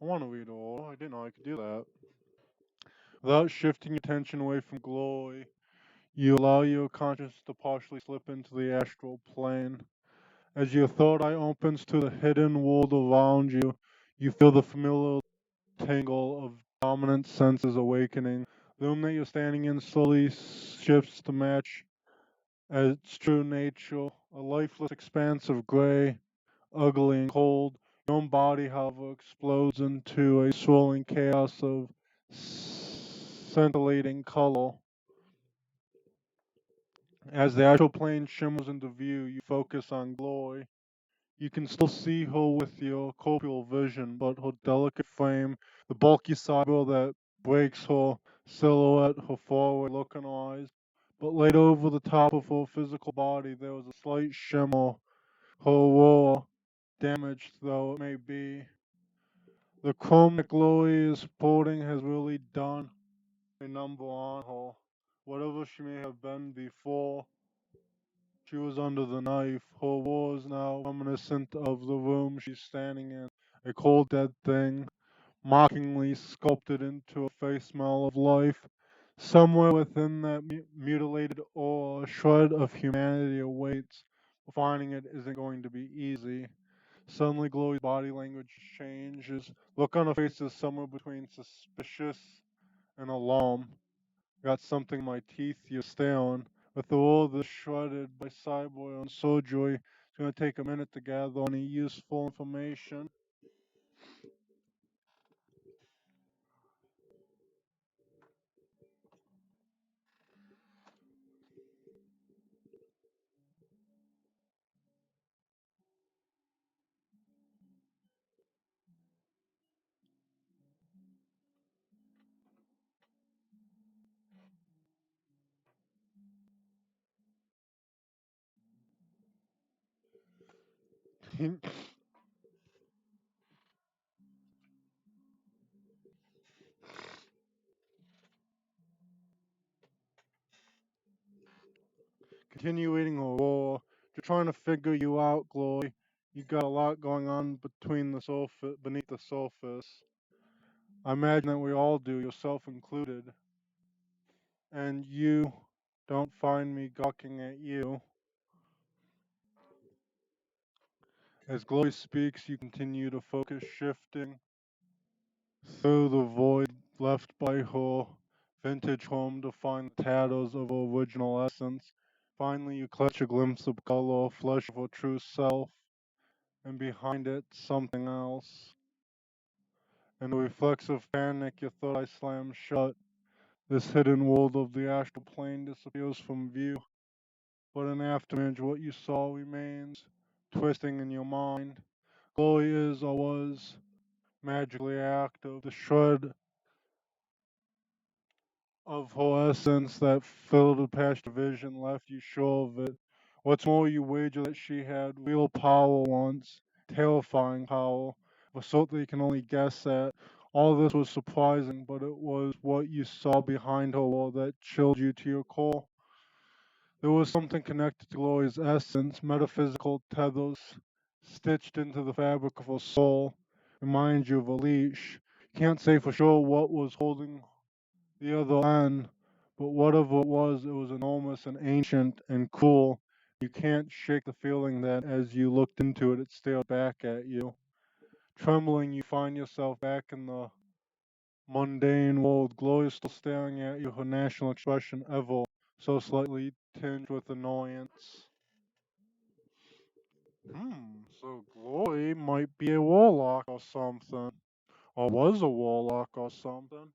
I want to read all. I didn't know I could do that. Without shifting your attention away from Chloe, you allow your consciousness to partially slip into the astral plane. As your third eye opens to the hidden world around you, you feel the familiar tangle of dominant senses awakening. The room that you're standing in slowly shifts to match its true nature, a lifeless expanse of gray, ugly and cold. Your own body, however, explodes into a swirling chaos of scintillating color. As the astral plane shimmers into view, you focus on Glory. You can still see her with your corporeal vision, but her delicate frame, the bulky cyber that breaks her silhouette, her forward-looking eyes. But laid over the top of her physical body, there was a slight shimmer, her aurora, damaged though it may be. The chrome that Chloe is sporting has really done a number on her. Whatever she may have been before, she was under the knife. Her war is now reminiscent of the room she's standing in. a cold dead thing, mockingly sculpted into a face smell of life. Somewhere within that mutilated ore, a shred of humanity awaits. Finding it isn't going to be easy. Suddenly, Chloe's body language changes. Look on her face is somewhere between suspicious and alarm. Got something in my teeth you're staring. With all this shredded by Cyborg and Sojoy, it's going to take a minute to gather any useful information. Continuing a war, just trying to figure you out, Chloe. You got a lot going on between the surface, beneath the surface. I imagine that we all do, yourself included. And you don't find me gawking at you. As Chloe speaks, you continue to focus, shifting through the void left by her vintage home to find the tatters of her original essence. Finally, you catch a glimpse of color, flesh of her true self, and behind it, something else. In a reflexive panic, your third eye slams shut. This hidden world of the astral plane disappears from view, but an afterimage, what you saw remains, twisting in your mind. Chloe is or was magically active. The shred of her essence that filled the past vision left you sure of it. What's more, you wager that she had real power once, terrifying power, of a sort that you can only guess at. All this was surprising, but it was what you saw behind her wall that chilled you to your core. There was something connected to Glory's essence, metaphysical tethers stitched into the fabric of her soul, remind you of a leash. You can't say for sure what was holding the other end, but whatever it was enormous and ancient and cool. You can't shake the feeling that as you looked into it, it stared back at you. Trembling, you find yourself back in the mundane world. Gloria still staring at you, her national expression ever so slightly tinged with annoyance. So Glory might be a warlock or something. Or was a warlock or something.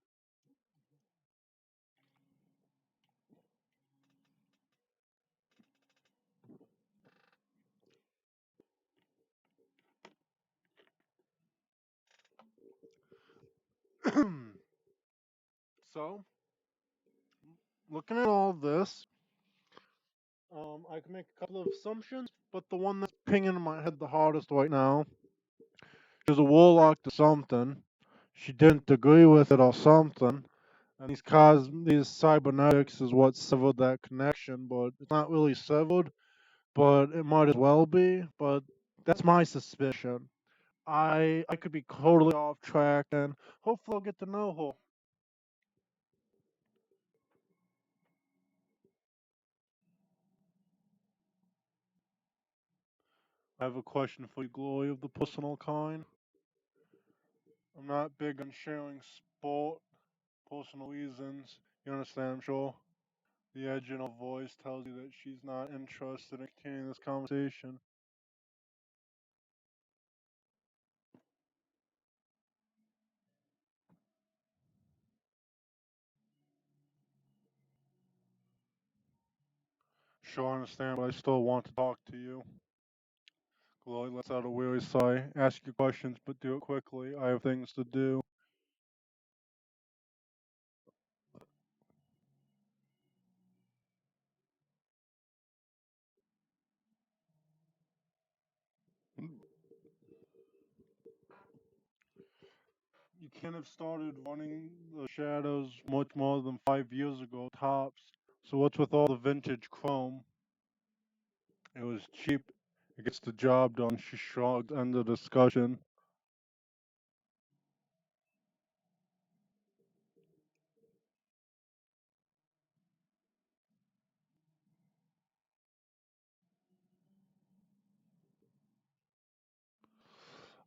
So, looking at all this, I can make a couple of assumptions, but the one that's pinging in my head the hardest right now is a warlock to something. She didn't agree with it or something, and these cybernetics is what severed that connection, but it's not really severed, but it might as well be. But that's my suspicion. I could be totally off track, and hopefully I'll get to know her. I have a question for you, Glory of the personal kind. I'm not big on sharing sport, personal reasons. You understand, I'm sure. The edge in her voice tells you that she's not interested in continuing this conversation. Sure, I understand, but I still want to talk to you. Glory lets out a weary sigh. Ask your questions, but do it quickly. I have things to do. You can't have started running the shadows much more than 5 years ago, tops. So what's with all the vintage chrome? It was cheap. It gets the job done. She shrugged, end of discussion.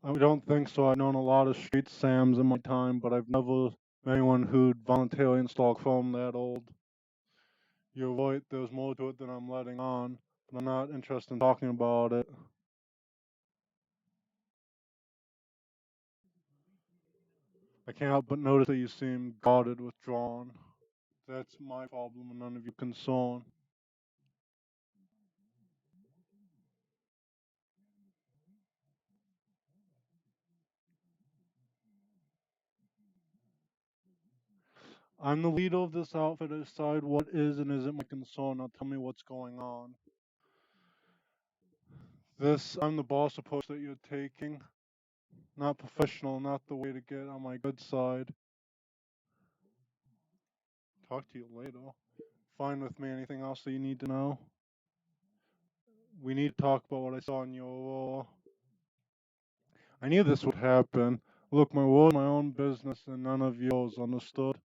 I don't think so. I've known a lot of street Sams in my time, but I've never met anyone who'd voluntarily install Chrome that old. You're right, there's more to it than I'm letting on, but I'm not interested in talking about it. I can't help but notice that you seem guarded, withdrawn. That's my problem and none of your concern. I'm the leader of this outfit. I decide what is and isn't my concern. Now tell me what's going on. I'm the boss approach that you're taking. Not professional, not the way to get on my good side. Talk to you later. Fine with me. Anything else that you need to know? We need to talk about what I saw in your. I knew this would happen. Look, my world, my own business, and none of yours. Understood?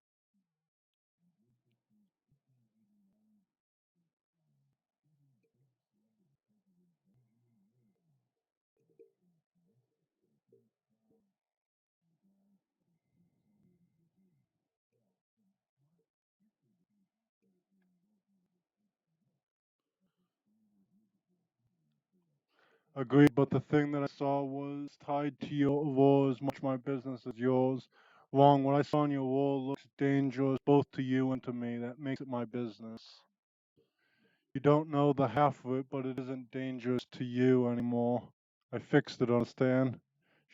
Agreed. But the thing that I saw was tied to your war as much my business as yours. Wrong. What I saw in your war looks dangerous both to you and to me. That makes it my business. You don't know the half of it, but it isn't dangerous to you anymore. I fixed it, understand?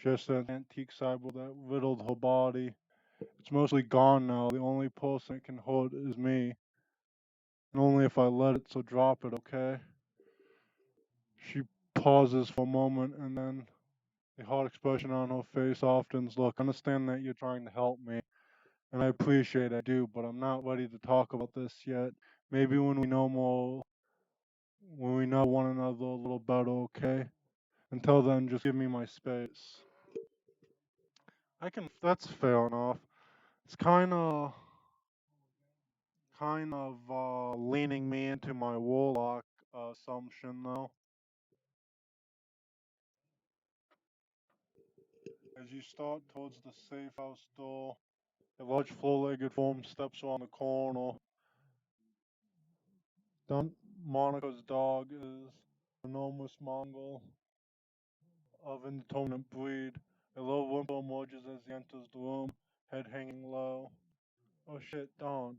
Just an antique cyber that riddled her body. It's mostly gone now. The only person it can hurt is me. And only if I let it, so drop it, okay? She pauses for a moment and then the hard expression on her face softens. Look, I understand that you're trying to help me, and I appreciate I do, but I'm not ready to talk about this yet. Maybe when we know one another a little better, okay? Until then, just give me my space. That's fair enough. It's kind of leaning me into my warlock assumption, though. As you start towards the safe house door, a large four-legged form steps around the corner. Don Monica's dog is an enormous Mongol of indeterminate breed. A low whimper emerges as he enters the room, head hanging low. Oh shit, Don.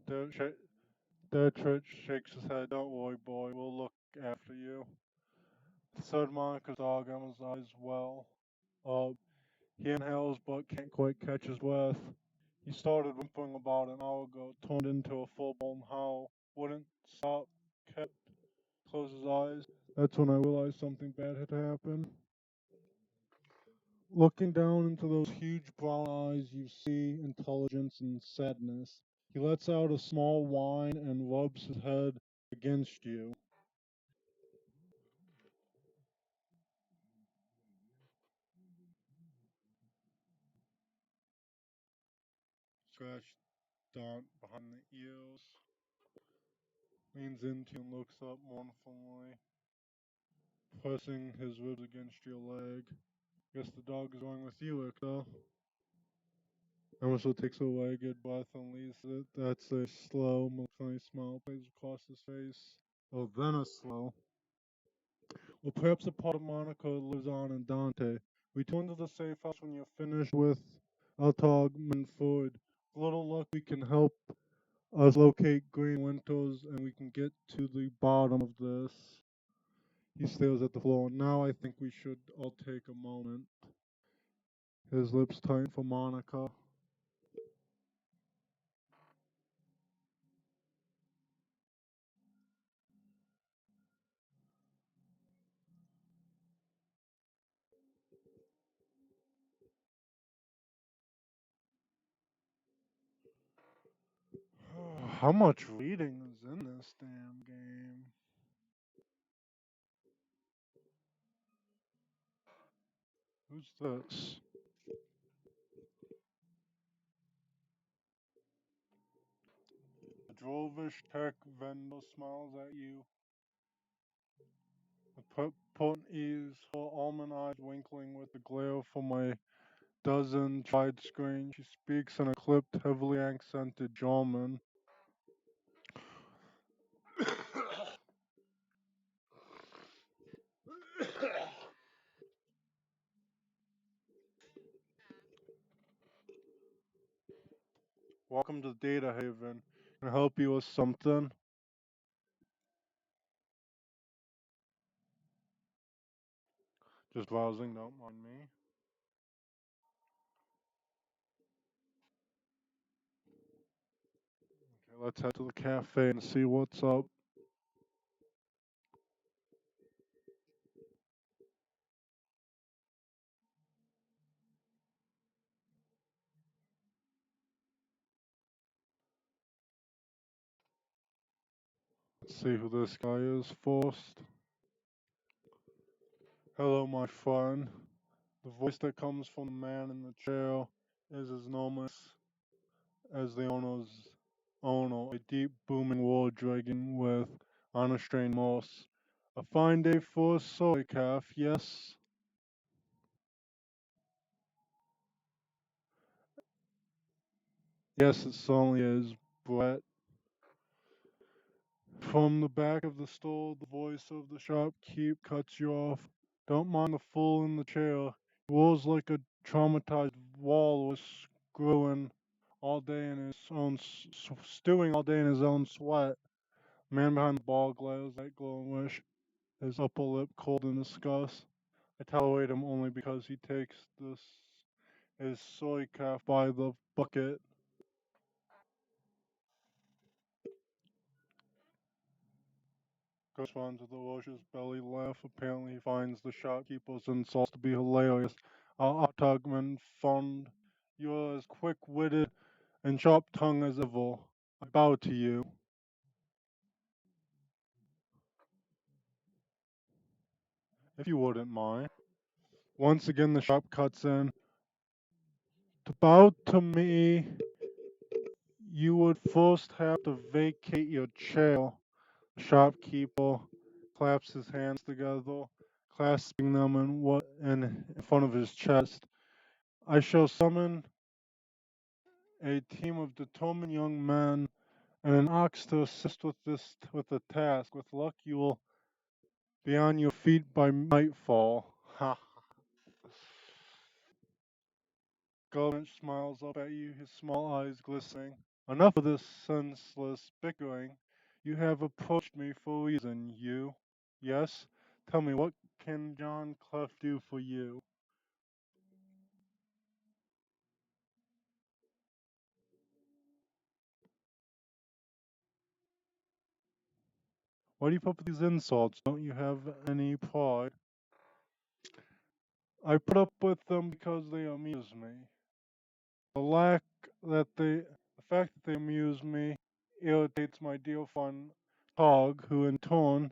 There, Church shakes his head. Don't worry, boy. We'll look after you. Said Monica's dog emphasizes well. Uh, he inhales but can't quite catch his breath. He started whimpering about an hour ago, turned into a full-blown howl. Wouldn't stop, kept closed his eyes. That's when I realized something bad had happened. Looking down into those huge brown eyes, you see intelligence and sadness. He lets out a small whine and rubs his head against you. Scratch Daunt behind the ears. Leans into you and looks up mournfully, pressing his ribs against your leg. Guess the dog is going with you, Icta. Emerson takes a ragged breath and leaves it. That's a slow, melancholy smile plays across his face. Oh, then a slow. Well, perhaps a part of Monaco lives on in Dante. Return to the safe house when you're finished with Altog Manford. With a little luck, we can help us locate Green Winters and we can get to the bottom of this. He stares at the floor. Now I think we should all take a moment. His lips tighten for Monica. How much reading is in this damn game? Who's this? A drovish tech vendor smiles at you. important ease, her almond eyes winkling with the glare from my dozen wide screen. She speaks in a clipped, heavily accented German. Welcome to Data Haven. Can I help you with something? Just browsing, don't mind me. Okay, let's head to the cafe and see what's up. Let's see who this guy is first. Hello, my friend. The voice that comes from the man in the chair is as enormous as the owner, a deep booming war dragon with unrestrained moss. A fine day for a soy calf, yes? Yes, it certainly is, Brett. From the back of the store, the voice of the shopkeep cuts you off. Don't mind the fool in the chair. He rolls like a traumatized walrus, screwing all day in his own, stewing all day in his own sweat. Man behind the bar glares at Glowwish, his upper lip cold in disgust. I tolerate him only because he takes his soy calf by the bucket. Corresponds with the Roche's belly laugh. Apparently he finds the shopkeeper's insults to be hilarious. Our Tugman fond. You're as quick-witted and sharp-tongued as ever. I bow to you. If you wouldn't mind. Once again the shop cuts in. To bow to me, you would first have to vacate your chair. The shopkeeper claps his hands together, clasping them in front of his chest. I shall summon a team of determined young men and an ox to assist with the task. With luck, you will be on your feet by nightfall. Ha! Gulch smiles up at you, his small eyes glistening. Enough of this senseless bickering. You have approached me for a reason. You, yes. Tell me, what can John Clef do for you? Why do you put up with these insults? Don't you have any pride? I put up with them because they amuse me. The lack that the fact that they amuse me irritates my dear friend Tog, who in turn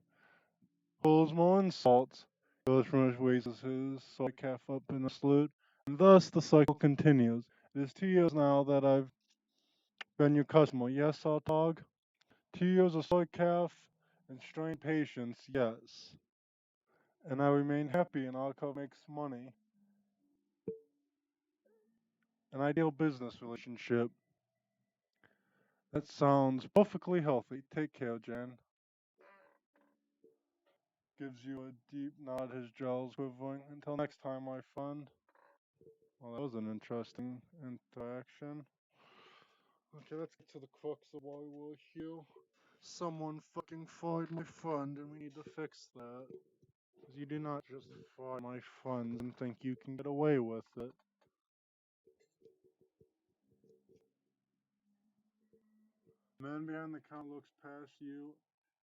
hurls more insults. Gilgamesh raises his soy calf up in a salute, and thus the cycle continues. It is 2 years now that I've been your customer. Yes, Tog? 2 years of soy calf and strained patience, yes. And I remain happy and Arcov makes money. An ideal business relationship. That sounds perfectly healthy. Take care, Jan. Gives you a deep nod, his jowls quivering. Until next time, my friend. Well, that was an interesting interaction. Okay, let's get to the crux of why we're here. Someone fucking fired my friend, and we need to fix that. Because you do not just fire my friends and think you can get away with it. The man behind the counter looks past you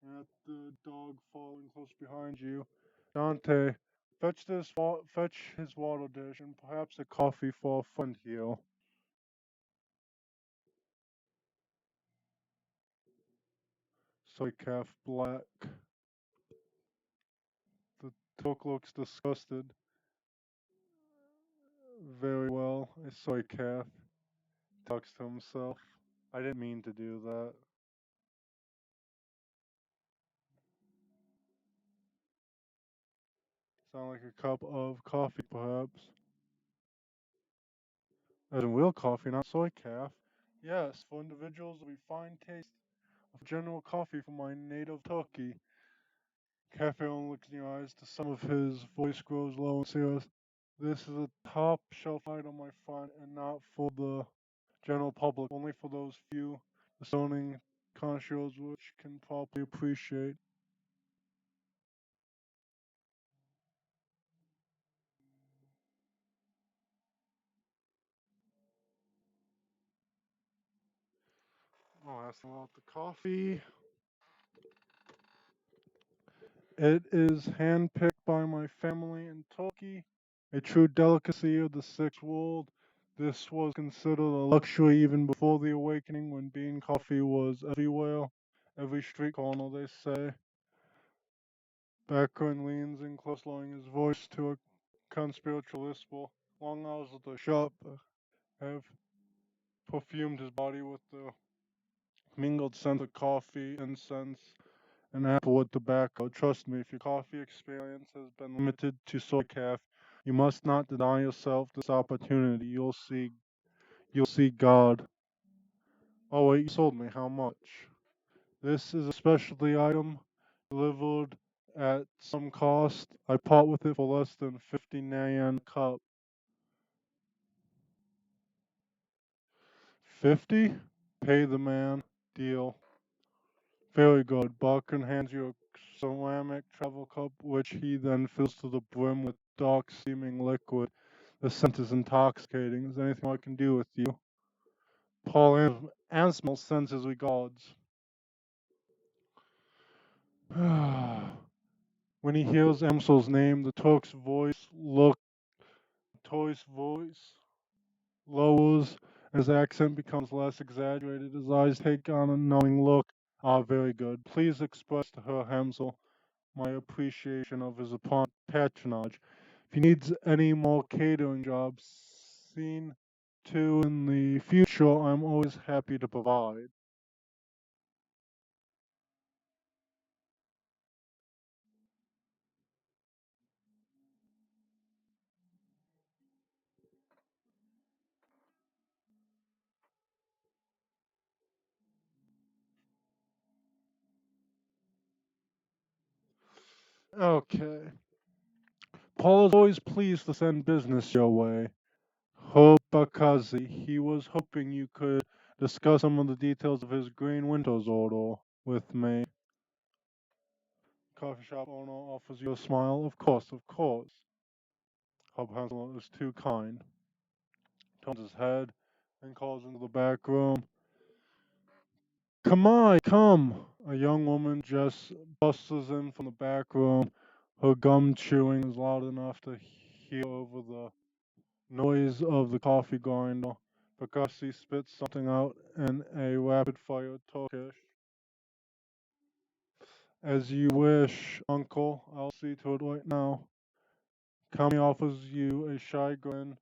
and at the dog following close behind you. Dante, fetch his water dish and perhaps a coffee for a friend here. Soy calf black. The Took looks disgusted. Very well, a soy calf. Talks to himself. I didn't mean to do that. Sound like a cup of coffee, perhaps? As in real coffee, not soy calf. Yes, for individuals with a fine taste of general coffee from my native Turkey. Cafe only looks in your eyes to some of his voice grows low and serious. This is a top shelf item, my friend, and not for the general public, only for those few discerning connoisseurs which can properly appreciate. Oh, asking about the coffee. It is handpicked by my family in Turkey, a true delicacy of the Sixth World. This was considered a luxury even before the awakening when bean coffee was everywhere. Every street corner, they say. Background leans in close, lowering his voice to a conspiratorial whisper. Long hours at the shop have perfumed his body with the mingled scent of coffee, incense, and applewood tobacco. Trust me, if your coffee experience has been limited to soy calf, you must not deny yourself this opportunity. You'll see God. Oh wait, you sold me. How much? This is a specialty item delivered at some cost. I part with it for less than 50 Nayan cup. 50? Pay the man. Deal. Very good. Balkan hands you a ceramic travel cup, which he then fills to the brim with dark seeming liquid. The scent is intoxicating. Is there anything I can do with you? Paul Ansmel sends his regards. When he hears Amsel's name, the Turk's voice lowers, and his accent becomes less exaggerated. His eyes take on a knowing look. Ah, very good. Please express to her, Hamsel, my appreciation of his patronage. If he needs any more catering jobs seen to in the future, I'm always happy to provide. Okay. Paul is always pleased to send business your way. Hobakazi, he was hoping you could discuss some of the details of his Green Winters order with me. Coffee shop owner offers you a smile. Of course, of course. Hub Hansel is too kind. Turns his head and calls into the back room. Come on, come! A young woman just busts in from the back room. Her gum chewing is loud enough to hear over the noise of the coffee grinder. Bakassi spits something out in a rapid fire Turkish. As you wish, uncle. I'll see to it right now. Kami offers you a shy grin,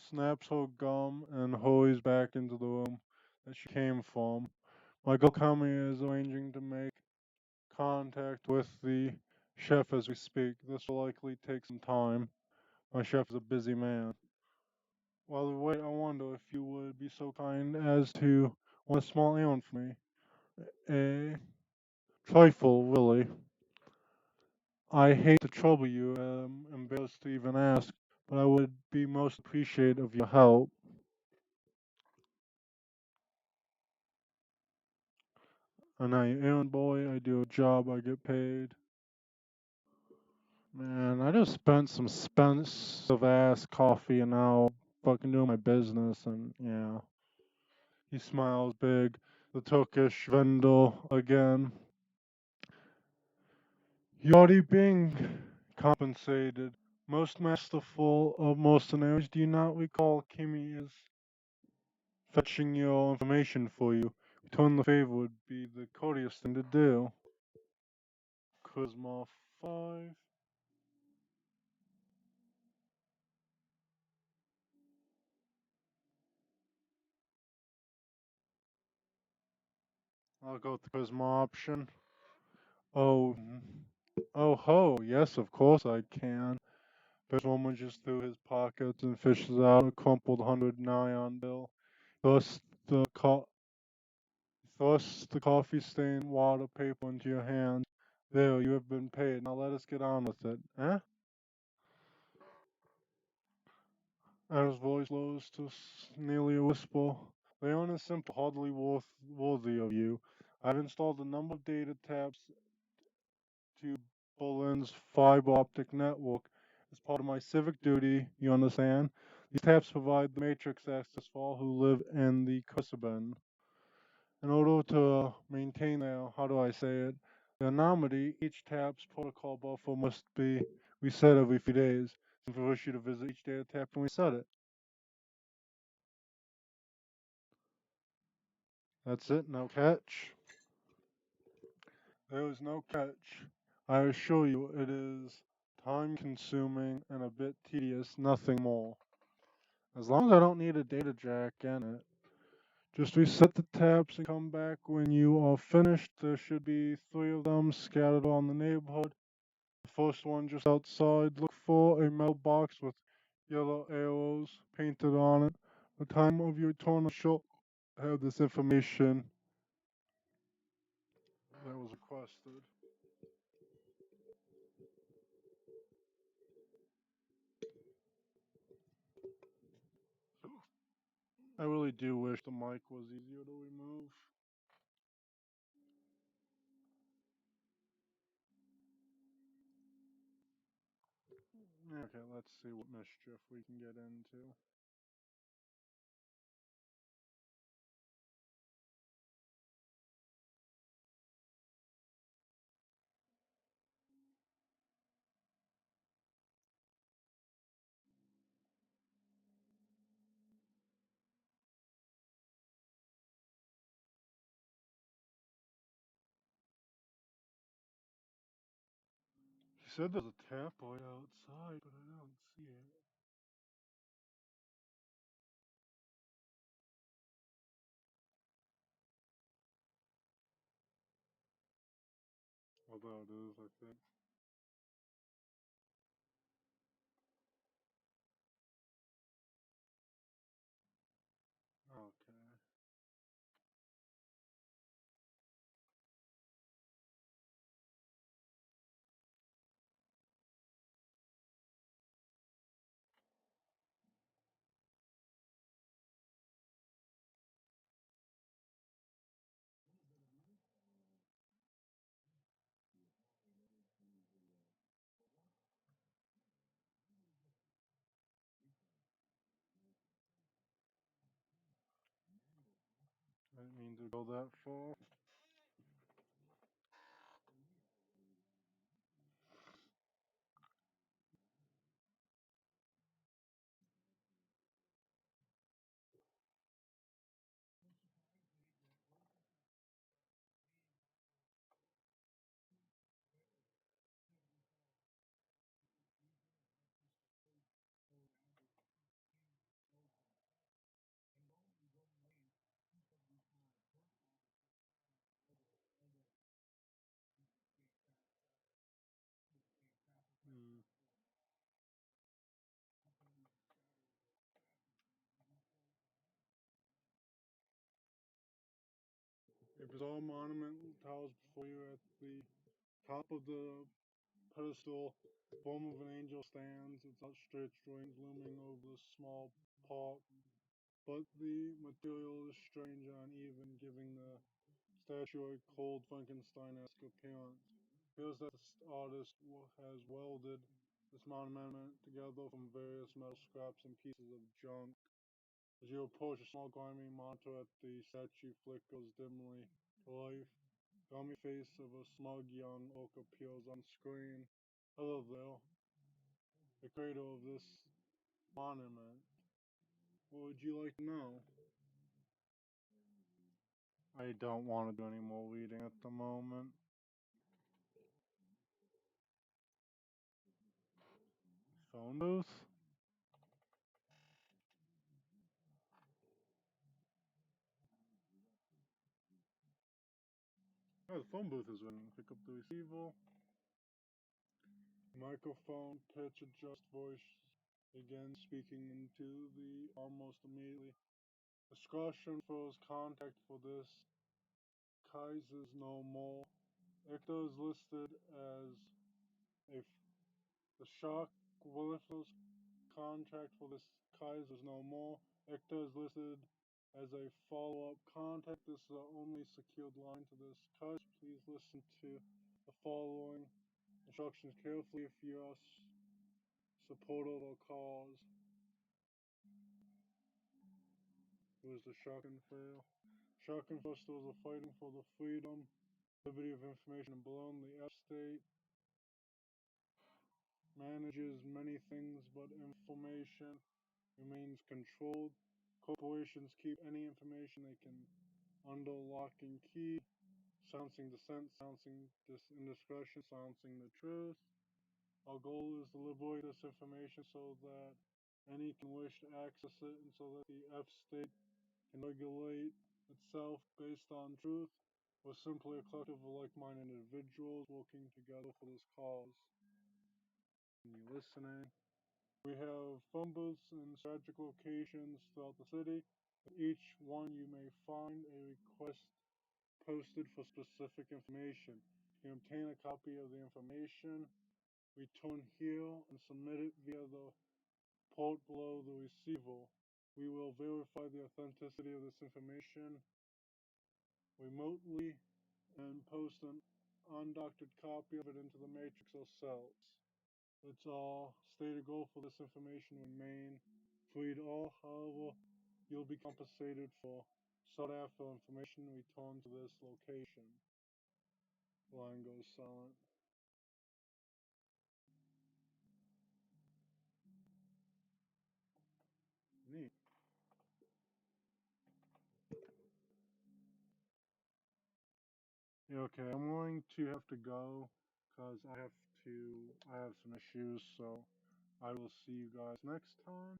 snaps her gum, and hurries back into the room that she came from. My girl Kami is arranging to make contact with the chef as we speak. This will likely take some time. My chef is a busy man. While we wait, I wonder if you would be so kind as to want a small errand for me. A trifle, really. I hate to trouble you, I'm embarrassed to even ask, but I would be most appreciative of your help. I'm not your errand boy, I do a job, I get paid. Man, I just spent some expensive ass coffee and now fucking doing my business and yeah. He smiles big. The Turkish vendor again. You're already being compensated. Most masterful of mercenaries, do you not recall Kimi is fetching your information for you? Return the favor would be the courteous thing to do. Charisma 5. I'll go with the charisma option. Oh, Oh ho, yes, of course I can. First rummages through his pockets and fishes out a crumpled 100 bill. Thrusts the co- thrusts the coffee-stained water paper into your hands. There, you have been paid. Now let us get on with it. Eh? And his voice rose to nearly a whisper. Leon is simple, hardly worthy of you. I've installed a number of data taps to Berlin's fiber optic network as part of my civic duty, you understand? These taps provide the matrix access for all who live in the Kusaban. In order to maintain their, how do I say it, their anonymity, each tap's protocol buffer must be reset every few days. And for you to visit each data tap and reset it. That's it, no catch. There is no catch. I assure you it is time consuming and a bit tedious, nothing more. As long as I don't need a data jack in it. Just reset the taps and come back when you are finished. There should be 3 of them scattered around the neighborhood. The first one just outside. Look for a metal box with yellow arrows painted on it. The time of your turn will have this information that was requested. I really do wish the mic was easier to remove. Okay, let's see what mischief we can get into. She said there's a tap right outside, but I don't see it. Although it is, I think. Okay. I didn't mean to go that far. Hmm. A bizarre monument towers before you at the top of the pedestal. The form of an angel stands, its outstretched wings looming over the small park. But the material is strange and uneven, giving the statue a cold Frankenstein-esque appearance. It feels that the artist has welded this monument together from various metal scraps and pieces of junk. As you approach, a small grimy monitor at the statue flickers dimly to life. The grimy face of a smug young orc appears on screen. Hello there, the creator of this monument. What would you like to know? I don't want to do any more reading at the moment. Phone booth? Oh, the phone booth is ringing. Pick up the receiver. Microphone pitch adjust voice again speaking into the almost immediately. Discussion first contact for this Kaiser's no more. Ecto is listed as a the shock Willifers contact for this Kaiser's no more. Ecto is listed as a follow-up contact. This is the only secured line to this Kaiser. Please listen to the following instructions carefully if you are supportive of cause. It was the Schockenfall. Schockenfesters are fighting for the freedom, liberty of information and belong. The F state manages many things, but information remains controlled. Corporations keep any information they can under lock and key, silencing dissent, silencing indiscretion, silencing the truth. Our goal is to liberate this information so that any can wish to access it and so that the F state can regulate itself based on truth. We're simply a collective of like-minded individuals working together for this cause. Are you listening? We have phone booths in strategic locations throughout the city. At each one you may find a request posted for specific information. You can obtain a copy of the information, return here, and submit it via the port below the receiver. We will verify the authenticity of this information remotely and post an undoctored copy of it into the matrix ourselves. It's our stated goal for this information to remain free to all. However, you'll be compensated for sought after information returned to this location. Line goes silent. Neat. Yeah, okay, I'm going to have to go because I have some issues, so I will see you guys next time.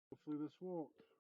Hopefully this works.